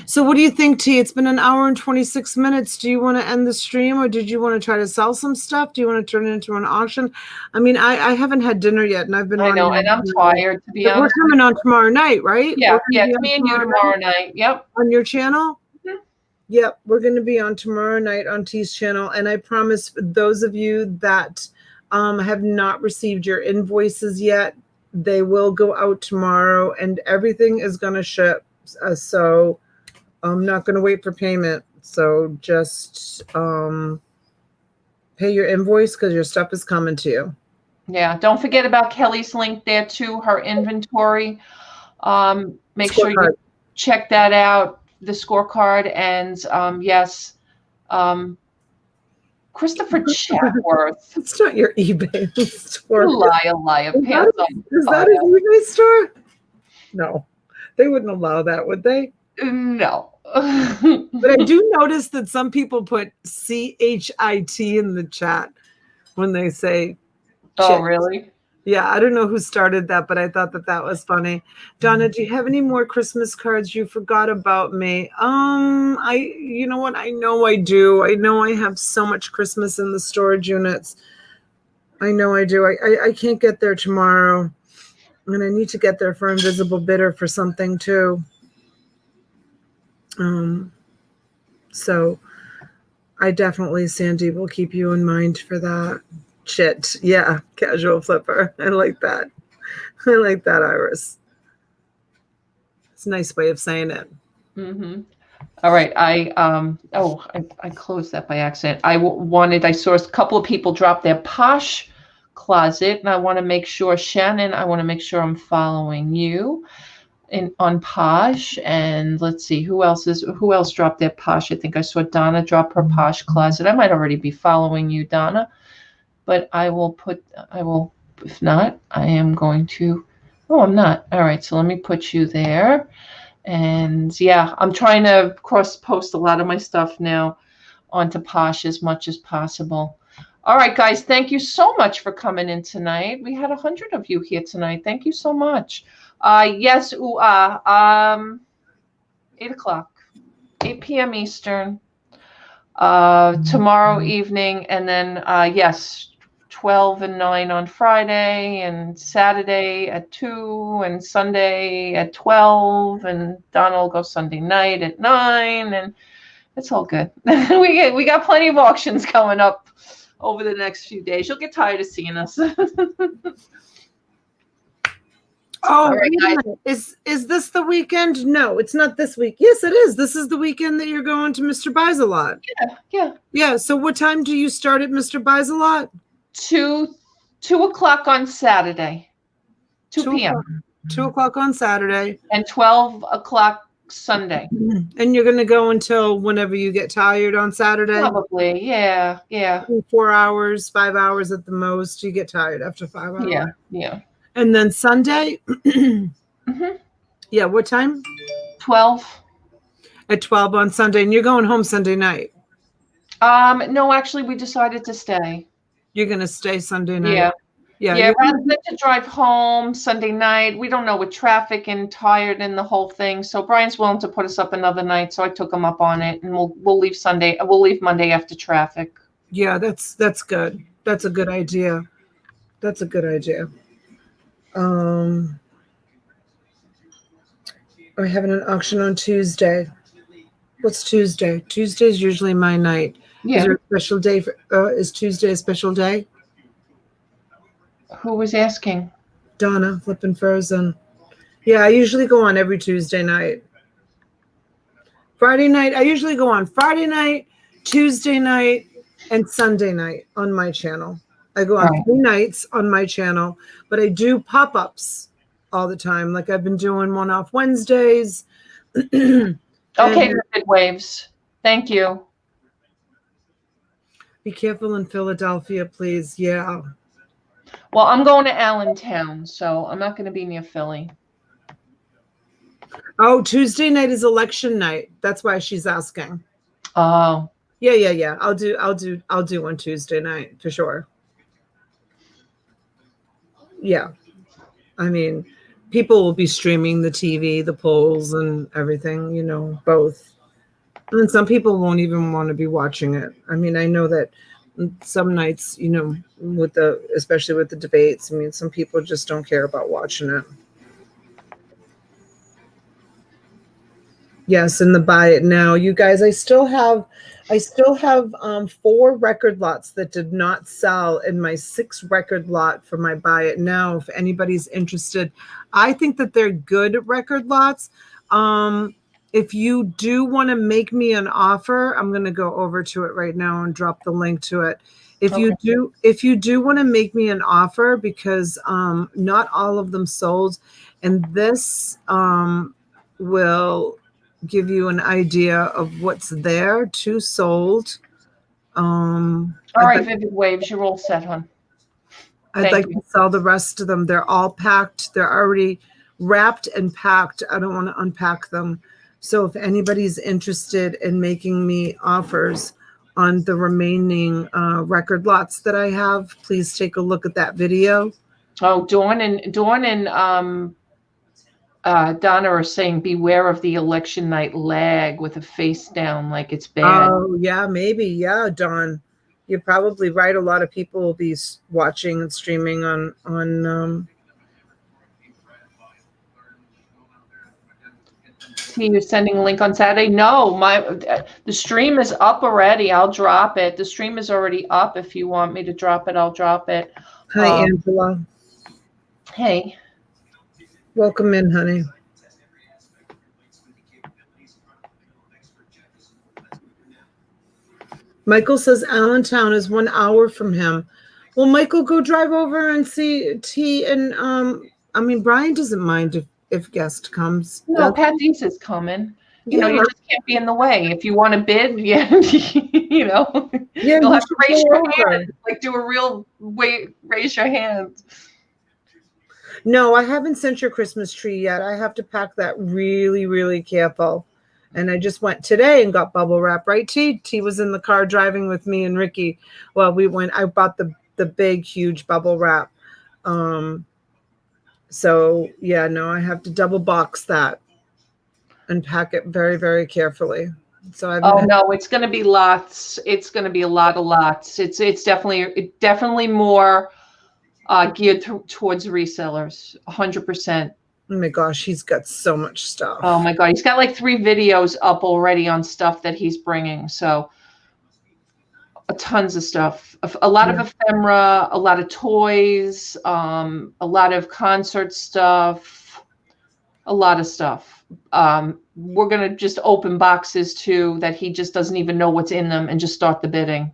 So what do you think, T? It's been an hour and 26 minutes. Do you want to end the stream, or did you want to try to sell some stuff? Do you want to turn it into an auction? I mean, I haven't had dinner yet, and I've been I know, and I'm tired, to be honest. We're coming on tomorrow night, right? Yeah, it's me and you tomorrow night. Yep. On your channel? Mm-hmm. Yep, we're going to be on tomorrow night on T's channel, and I promise for those of you that have not received your invoices yet, they will go out tomorrow, and everything is going to ship. So I'm not going to wait for payment. So just pay your invoice because your stuff is coming to you. Yeah. Don't forget about Kelly's link there too, her inventory. Make sure you check that out, the scorecard. And yes, Christopher Chatworth. It's not your eBay store. Liar. Pants on is that an eBay store? No, they wouldn't allow that, would they? No. But I do notice that some people put CHIT in the chat when they say Oh, really? Yeah, I don't know who started that, but I thought that was funny. Donna, do you have any more Christmas cards you forgot about me? You know what? I know I do. I know I have so much Christmas in the storage units. I know I do. I can't get there tomorrow, and I need to get there for Invisible Bidder for something too. So I definitely, Sandy, will keep you in mind for that. Shit. Yeah. Casual flipper. I like that. I like that, Iris. It's a nice way of saying it. Mm-hmm. All right. I closed that by accident. I saw a couple of people drop their Posh closet, and I want to make sure, Shannon, I'm following you on Posh. And let's see, who else dropped their Posh? I think I saw Donna drop her Posh closet. I might already be following you, Donna. But if not, I am going to, I'm not. All right, so let me put you there. And yeah, I'm trying to cross-post a lot of my stuff now onto Posh as much as possible. All right, guys, thank you so much for coming in tonight. We had 100 of you here tonight. Thank you so much. Yes, 8 o'clock, 8 p.m. Eastern, tomorrow evening, and then, yes, 12 and 9 on Friday, and Saturday at 2, and Sunday at 12, and Donna will go Sunday night at 9, and it's all good. we got plenty of auctions coming up over the next few days. You'll get tired of seeing us. Oh, right, is this the weekend? No, it's not this week. Yes, it is. This is the weekend that you're going to Mr. Buys a Lot. Yeah. So what time do you start at Mr. Buys a Lot? 2 o'clock on Saturday. 2 p.m. 2 o'clock on Saturday. And 12 o'clock Sunday. And you're going to go until whenever you get tired on Saturday? Probably, yeah. 4 hours, 5 hours at the most. You get tired after 5 hours. Yeah. And then Sunday? Mm-hmm. Yeah, what time? 12. At 12 on Sunday, and you're going home Sunday night. No, actually, we decided to stay. You're gonna stay Sunday night. Yeah. Yeah. Yeah, rather than to drive home Sunday night, we don't know with traffic and tired and the whole thing. So Brian's willing to put us up another night, so I took him up on it, and we'll leave Sunday. We'll leave Monday after traffic. Yeah, that's good. That's a good idea. That's a good idea. We're having an auction on Tuesday. What's Tuesday? Tuesday's usually my night. Yeah. Is there a special day for? Is Tuesday a special day? Who was asking? Donna, flipping frozen. Yeah, I usually go on every Tuesday night. Friday night, I usually go on Friday night, Tuesday night, and Sunday night on my channel. I go on 3 nights on my channel, but I do pop-ups all the time. Like I've been doing one-off Wednesdays. Okay, Vivid Waves. Thank you. Be careful in Philadelphia, please. Yeah. Well, I'm going to Allentown, so I'm not going to be near Philly. Oh, Tuesday night is election night. That's why she's asking. Oh. Yeah. I'll do on Tuesday night for sure. Yeah. I mean, people will be streaming the TV, the polls and everything, you know, both. And some people won't even want to be watching it. I mean, I know that some nights, you know, especially with the debates, I mean, some people just don't care about watching it. Yes, and the buy it now. You guys, I still have 4 record lots that did not sell in my 6 record lot for my buy it now. If anybody's interested, I think that they're good record lots. If you do want to make me an offer, I'm going to go over to it right now and drop the link to it. If you do want to make me an offer, because not all of them sold, and this will give you an idea of what's there. 2 sold. All right, Vivid Waves, you're all set, hon. I'd like to sell the rest of them. They're all packed. They're already wrapped and packed. I don't want to unpack them. So if anybody's interested in making me offers on the remaining record lots that I have, please take a look at that video. Oh, Dawn and Donna are saying beware of the election night lag with a face down, like it's bad. Oh, yeah, maybe. Yeah, Dawn. You're probably right. A lot of people will be watching and streaming on You're sending a link on Saturday? No, the stream is up already. I'll drop it. The stream is already up. If you want me to drop it, I'll drop it. Hi, Angela. Hey. Welcome in, honey. Michael says Allentown is 1 hour from him. Well, Michael, go drive over and see T. And I mean, Brian doesn't mind if guest comes. No, Pat Deese is coming. You know, you just can't be in the way. If you want to bid, you know, you'll have to raise your hand. Like do a real raise your hand. No, I haven't sent your Christmas tree yet. I have to pack that really, really careful. And I just went today and got bubble wrap, right, T? T was in the car driving with me and Ricky. Well, I bought the big, huge bubble wrap. So, yeah, no, I have to double box that and pack it very, very carefully. So no, it's going to be lots. It's going to be a lot of lots. It's definitely more geared towards resellers, 100%. Oh my gosh, he's got so much stuff. Oh my God, he's got like 3 videos up already on stuff that he's bringing. So tons of stuff, a lot of ephemera, a lot of toys, a lot of concert stuff, a lot of stuff. We're going to just open boxes too that he just doesn't even know what's in them and just start the bidding.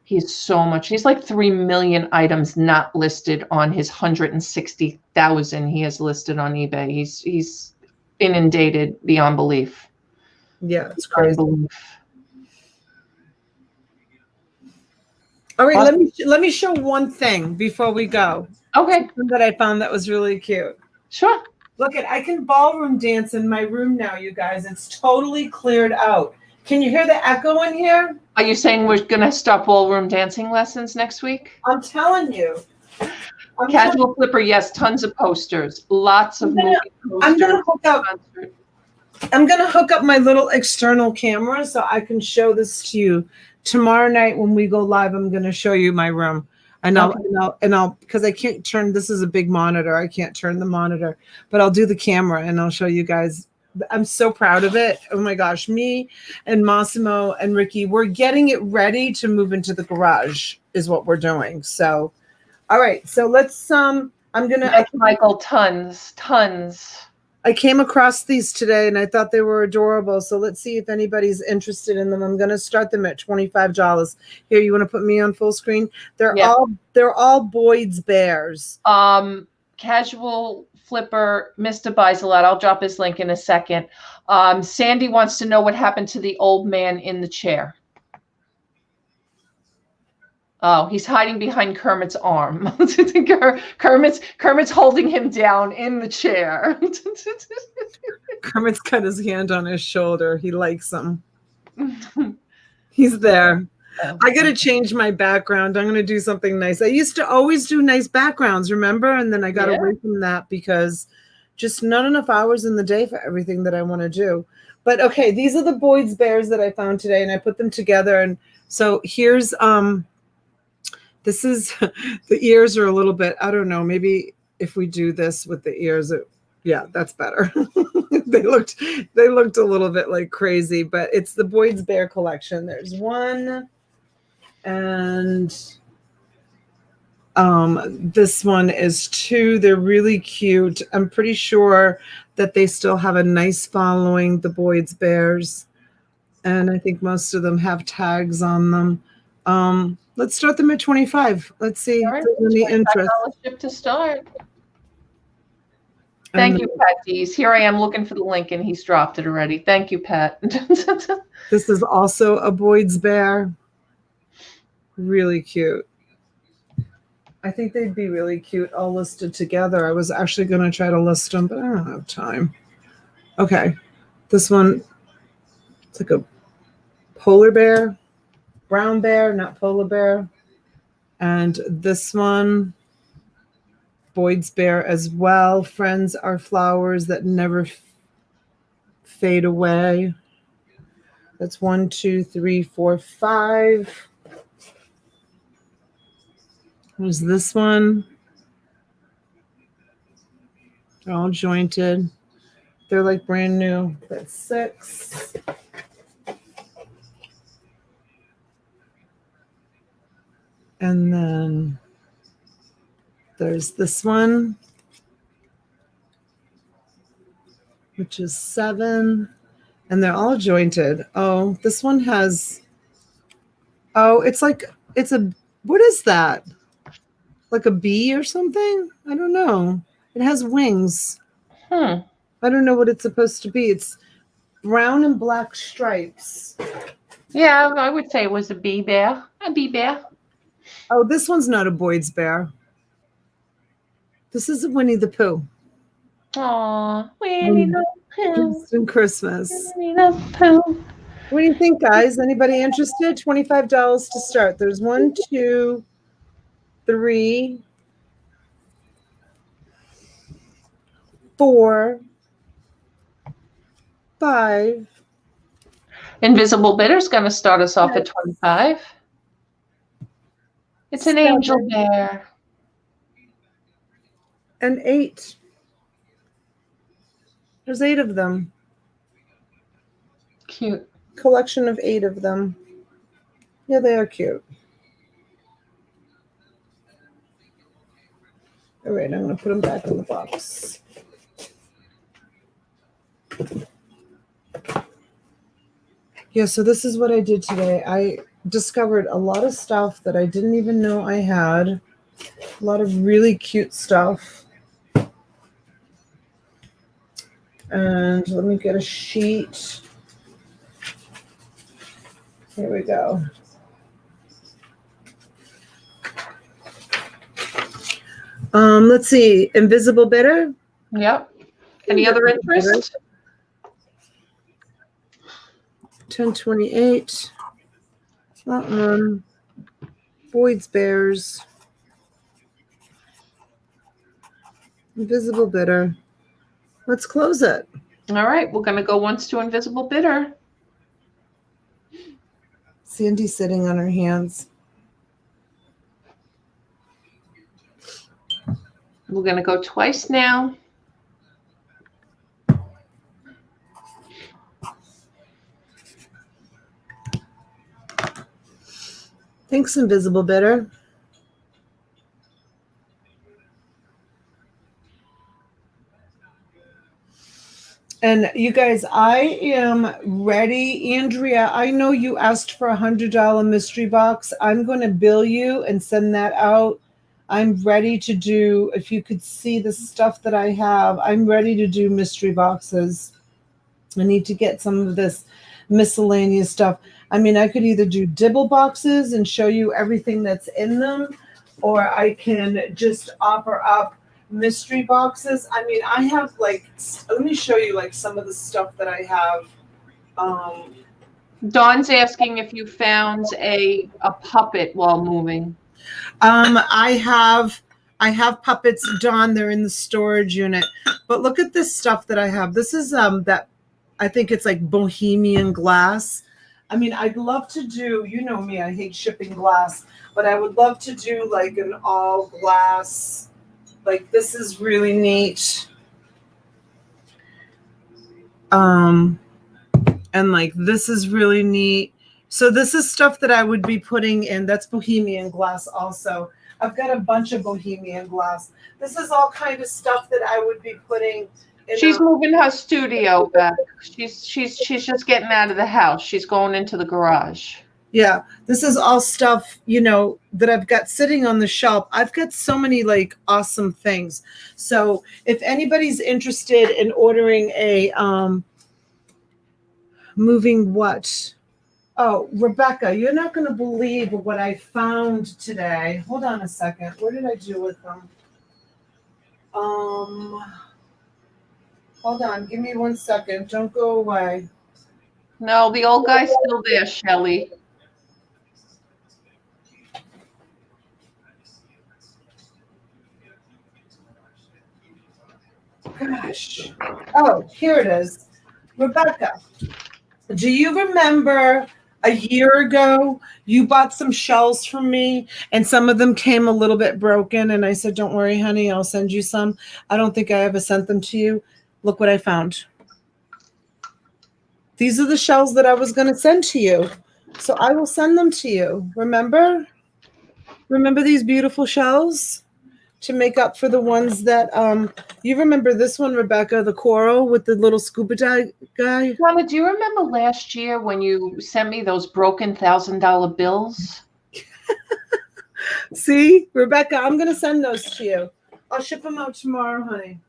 He's so much. He's like 3 million items not listed on his 160,000 he has listed on eBay. He's inundated beyond belief. Yeah, it's crazy. All right, let me show one thing before we go. Okay. Something that I found that was really cute. Sure. Look at, I can ballroom dance in my room now, you guys. It's totally cleared out. Can you hear the echo in here? Are you saying we're going to start ballroom dancing lessons next week? I'm telling you. Casual Flipper, yes, tons of posters. Lots of movie posters. I'm gonna hook up. Concert. I'm gonna hook up my little external camera so I can show this to you tomorrow night when we go live. I'm gonna show you my room, and I'll because I can't turn. This is a big monitor. I can't turn the monitor, but I'll do the camera and I'll show you guys. I'm so proud of it. Oh my gosh, me and Massimo and Ricky, we're getting it ready to move into the garage. Is what we're doing. So, all right. So let's. I'm gonna. Yes, Michael, tons. I came across these today and I thought they were adorable. So let's see if anybody's interested in them. I'm going to start them at $25. Here, you want to put me on full screen? They're all Boyd's Bears. Casual Flipper, Mr. buys a lot. I'll drop his link in a second. Sandy wants to know what happened to the old man in the chair. Oh, he's hiding behind Kermit's arm. Kermit's holding him down in the chair. Kermit's got his hand on his shoulder. He likes him. He's there. I got to change my background. I'm going to do something nice. I used to always do nice backgrounds, remember? And then I got away from that because just not enough hours in the day for everything that I want to do. But okay, these are the Boyd's Bears that I found today, and I put them together. And so here's this is the ears are a little bit, I don't know, maybe if we do this with the ears, yeah, that's better. they looked a little bit like crazy, but it's the Boyd's Bear collection. There's one, and this one is two. They're really cute. I'm pretty sure that they still have a nice following, the Boyd's Bears, and I think most of them have tags on them. Let's start them at 25. Let's see. All right, any interest. Ship to start. Thank you, Pat Dees. Here I am looking for the link, and he's dropped it already. Thank you, Pat. This is also a Boyd's Bear. Really cute. I think they'd be really cute all listed together. I was actually going to try to list them, but I don't have time. Okay. This one, it's like a polar bear. Brown bear, not polar bear. And this one, Boyd's Bear as well. Friends are flowers that never fade away. That's 1, 2, 3, 4, 5. There's this one. They're all jointed. They're like brand new. That's 6. And then there's this one, which is 7. And they're all jointed. Oh, this one has, it's what is that? Like a bee or something? I don't know. It has wings. I don't know what it's supposed to be. It's brown and black stripes. Yeah, I would say it was a bee bear. A bee bear. Oh, this one's not a Boyd's Bear. This is a Winnie the Pooh. Aw, Winnie the Pooh. It's in Christmas. Winnie the Pooh. What do you think, guys? Anybody interested? $25 to start. There's 1, 2, 3, 4, 5. Invisible Bitter's going to start us off at 25. It's an 7. angel bear. And 8. There's 8 of them. Cute. Collection of 8 of them. Yeah, they are cute. All right, I'm going to put them back in the box. Yeah, so this is what I did today. I discovered a lot of stuff that I didn't even know I had. A lot of really cute stuff. And let me get a sheet. Here we go. Let's see. Invisible Bitter. Yep. Any other interest? 1028. That one. Boyd's Bears. Invisible Bidder. Let's close it. All right, we're going to go once to invisible bidder. Sandy sitting on her hands. We're going to go twice now. Thanks, invisible bidder. And you guys, I am ready. Andrea, I know you asked for $100 mystery box. I'm going to bill you and send that out. I'm ready to do, if you could see the stuff that I have, I'm ready to do mystery boxes. I need to get some of this miscellaneous stuff. I mean, I could either do dibble boxes and show you everything that's in them, or I can just offer up mystery boxes. I mean, I have like, let me show you like some of the stuff that I have. Dawn's asking if you found a puppet while moving. I have puppets, Dawn. They're in the storage unit. But look at this stuff that I have. This is that I think it's like bohemian glass. I mean, I'd love to do, you know me, I hate shipping glass, but I would love to do like an all glass. Like this is really neat. And like this is really neat. So this is stuff that I would be putting in. That's bohemian glass also. I've got a bunch of bohemian glass. This is all kind of stuff that I would be putting in. She's moving her studio back. She's just getting out of the house. She's going into the garage. Yeah, this is all stuff, you know, that I've got sitting on the shelf. I've got so many like awesome things. So if anybody's interested in ordering a moving what? Oh, Rebecca, you're not going to believe what I found today. Hold on a second. What did I do with them? Hold on. Give me 1 second. Don't go away. No, the old guy's still there, Shelley. Gosh. Oh, here it is. Rebecca, do you remember a year ago you bought some shells from me and some of them came a little bit broken and I said, don't worry, honey, I'll send you some. I don't think I ever sent them to you. Look what I found. These are the shells that I was going to send to you. So I will send them to you. Remember? Remember these beautiful shells? To make up for the ones that you remember this one, Rebecca, the coral with the little scuba dive guy. Mama, do you remember last year when you sent me those broken $1,000 bills? See, Rebecca, I'm gonna send those to you. I'll ship them out tomorrow, honey.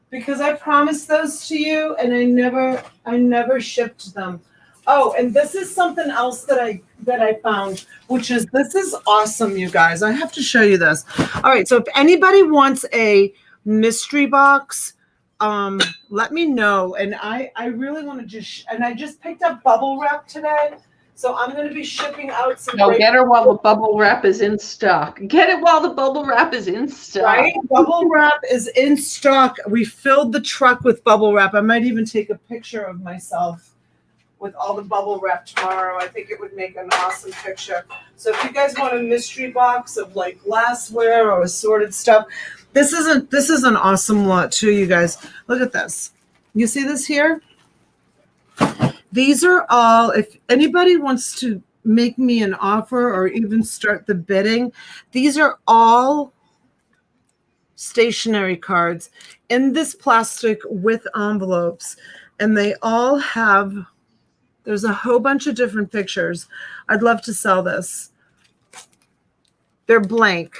Because I promised those to you and I never shipped them. Oh, and this is something else that I found, which is, this is awesome, you guys. I have to show you this. All right, so if anybody wants a mystery box, let me know. And I really want to just, and I just picked up bubble wrap today. So I'm going to be shipping out some. No, get her while the bubble wrap is in stock. Get it while the bubble wrap is in stock. Right? Bubble wrap is in stock. We filled the truck with bubble wrap. I might even take a picture of myself with all the bubble wrap tomorrow. I think it would make an awesome picture. So if you guys want a mystery box of like glassware or assorted stuff, this is an awesome lot too, you guys. Look at this. You see this here? These are all, if anybody wants to make me an offer or even start the bidding, these are all stationery cards in this plastic with envelopes. And they all have, there's a whole bunch of different pictures. I'd love to sell this. They're blank.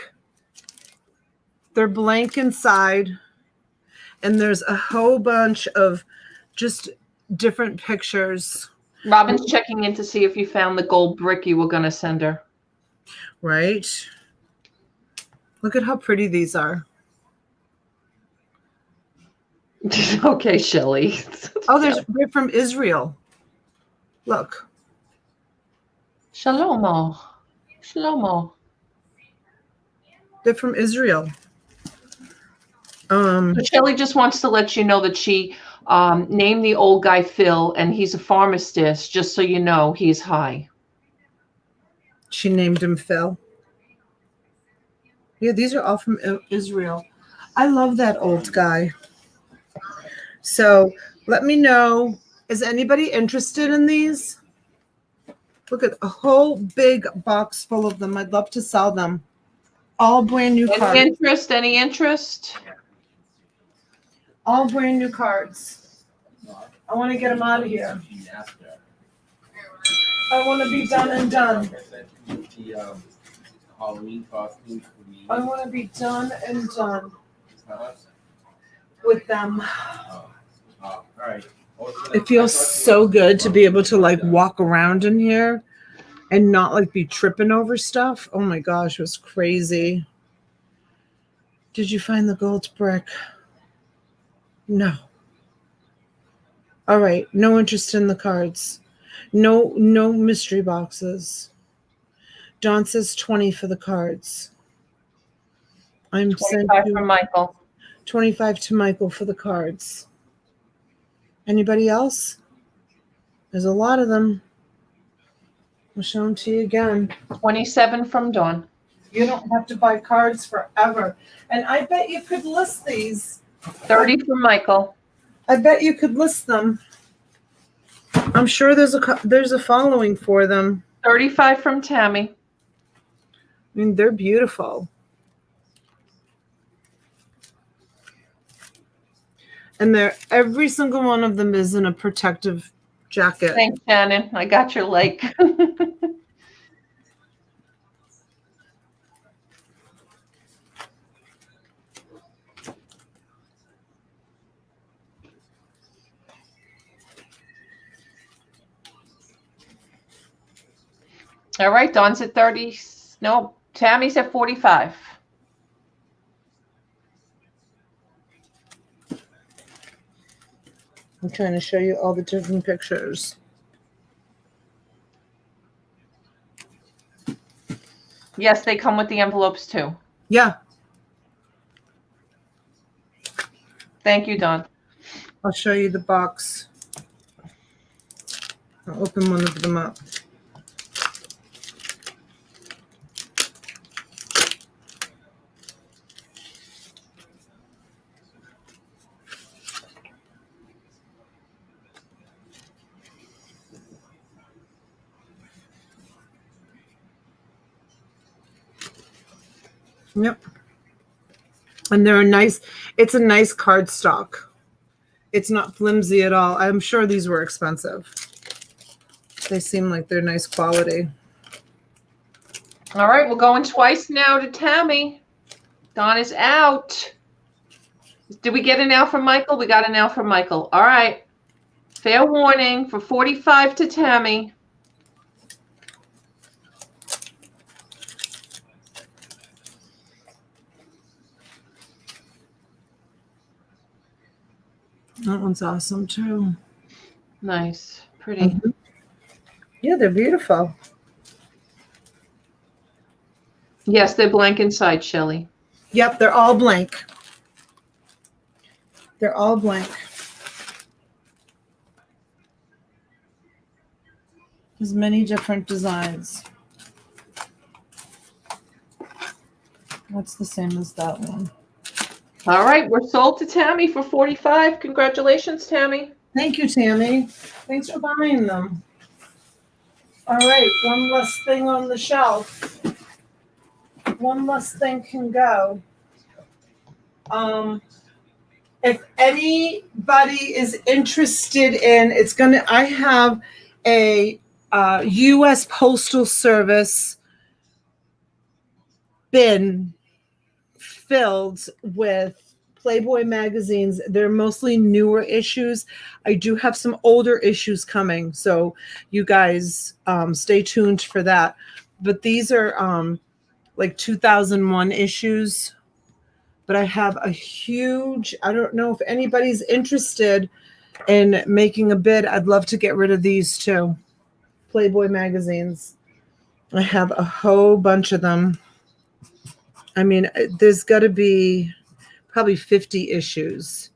They're blank inside. And there's a whole bunch of just different pictures. Robin's checking in to see if you found the gold brick you were going to send her. Right. Look at how pretty these are. Okay, Shelley. Oh, they're from Israel. Look. Shalomo. Shlomo. They're from Israel. So Shelley just wants to let you know that she named the old guy Phil, and he's a pharmacist, just so you know he's high. She named him Phil. Yeah, these are all from Israel. I love that old guy. So let me know. Is anybody interested in these? Look at a whole big box full of them. I'd love to sell them. All brand new cards. Any interest? Any interest? All brand new cards. I want to get them out of here. I want to be done and done. I want to be done and done with them. It feels so good to be able to like walk around in here and not like be tripping over stuff. Oh my gosh, it was crazy. Did you find the gold brick? No. All right, no interest in the cards. No mystery boxes. Dawn says 20 for the cards. I'm 25 from Michael. 25 to Michael for the cards. Anybody else? There's a lot of them. I'll show them to you again. 27 from Dawn. You don't have to buy cards forever. And I bet you could list these. 30 from Michael. I bet you could list them. I'm sure there's a following for them. 35 from Tammy. I mean, they're beautiful. And every single one of them is in a protective jacket. Thanks, Shannon. I got your like. All right, Dawn's at 30. No, Tammy's at 45. I'm trying to show you all the different pictures. Yes, they come with the envelopes too. Yeah. Thank you, Dawn. I'll show you the box. I'll open one of them up. Yep. And it's a nice card stock. It's not flimsy at all. I'm sure these were expensive. They seem like they're nice quality. All right, we're going twice now to Tammy. Dawn is out. Did we get an L from Michael? We got an L from Michael. All right. Fair warning for 45 to Tammy. That one's awesome too. Nice. Pretty. Mm-hmm. Yeah, they're beautiful. Yes, they're blank inside, Shelley. Yep, they're all blank. They're all blank. There's many different designs. That's the same as that one. All right, we're sold to Tammy for 45. Congratulations, Tammy. Thank you, Tammy. Thanks for buying them. All right, one less thing on the shelf. One less thing can go. If anybody is interested in, I have a U.S. Postal Service bin filled with Playboy magazines. They're mostly newer issues. I do have some older issues coming, so you guys stay tuned for that. But these are like 2001 issues. but I have a huge, I don't know if anybody's interested in making a bid. I'd love to get rid of these too. Playboy magazines. I have a whole bunch of them. I mean, there's got to be probably 50 issues.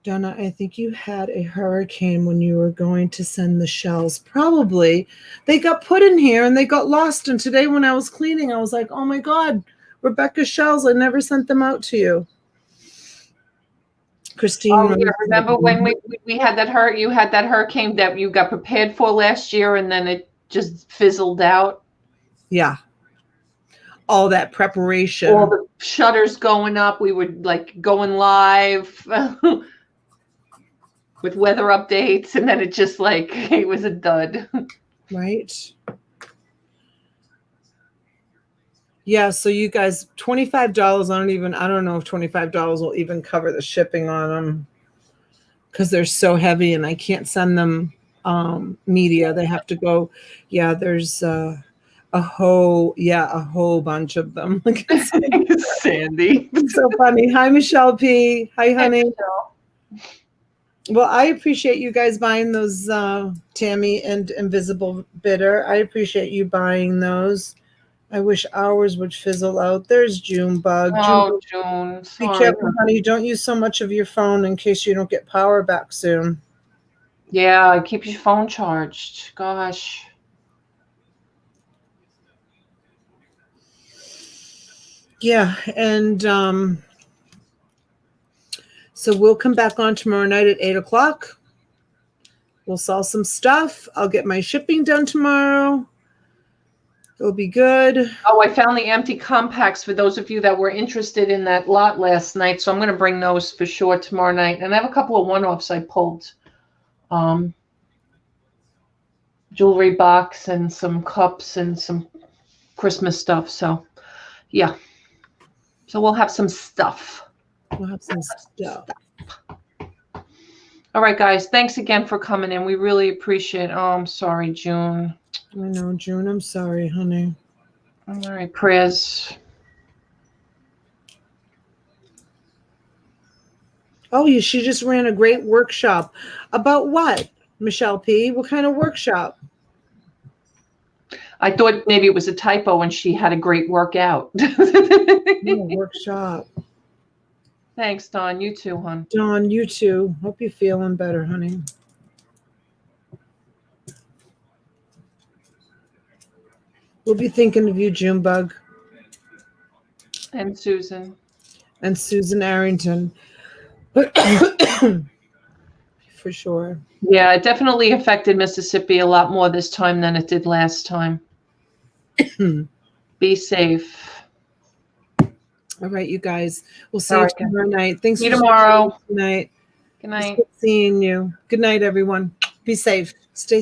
Donna, I think you had a hurricane when you were going to send the shells. Probably. They got put in here and they got lost. And today when I was cleaning, I was like, oh my God, Rebecca's shells. I never sent them out to you. Christine. Oh, yeah. Remember when we had that you had that hurricane that you got prepared for last year and then it just fizzled out? Yeah. All that preparation. All the shutters going up. We were like going live with weather updates, and then it just like it was a dud. Right. Yeah, so you guys, $25. I don't know if $25 will even cover the shipping on them because they're so heavy and I can't send them media. They have to go. Yeah, there's a whole bunch of them. Sandy. It's so funny. Hi, Michelle P. Hi, honey. Well, I appreciate you guys buying those Tammy and Invisible Bitter. I appreciate you buying those. I wish ours would fizzle out. There's Junebug. Oh, June. Be careful, honey. Don't use so much of your phone in case you don't get power back soon. Yeah, keep your phone charged. Gosh. Yeah, and so we'll come back on tomorrow night at 8 o'clock. We'll sell some stuff. I'll get my shipping done tomorrow. It'll be good. Oh, I found the empty compacts for those of you that were interested in that lot last night. So I'm going to bring those for sure tomorrow night. And I have a couple of one-offs I pulled. Jewelry box and some cups and some Christmas stuff. So, yeah. So we'll have some stuff. We'll have some stuff. All right, guys. Thanks again for coming in. We really appreciate it. Oh, I'm sorry, June. I know, June. I'm sorry, honey. All right, prayers. Oh, she just ran a great workshop. About what, Michelle P? What kind of workshop? I thought maybe it was a typo and she had a great workout. Workshop. Thanks, Dawn. You too, hon. Dawn, you too. Hope you're feeling better, honey. We'll be thinking of you, Junebug. And Susan. And Susan Arrington. For sure. Yeah, it definitely affected Mississippi a lot more this time than it did last time. Be safe. All right, you guys. We'll see you tomorrow night. Thanks for tomorrow. Good night. Good night. Good seeing you. Good night, everyone. Be safe. Stay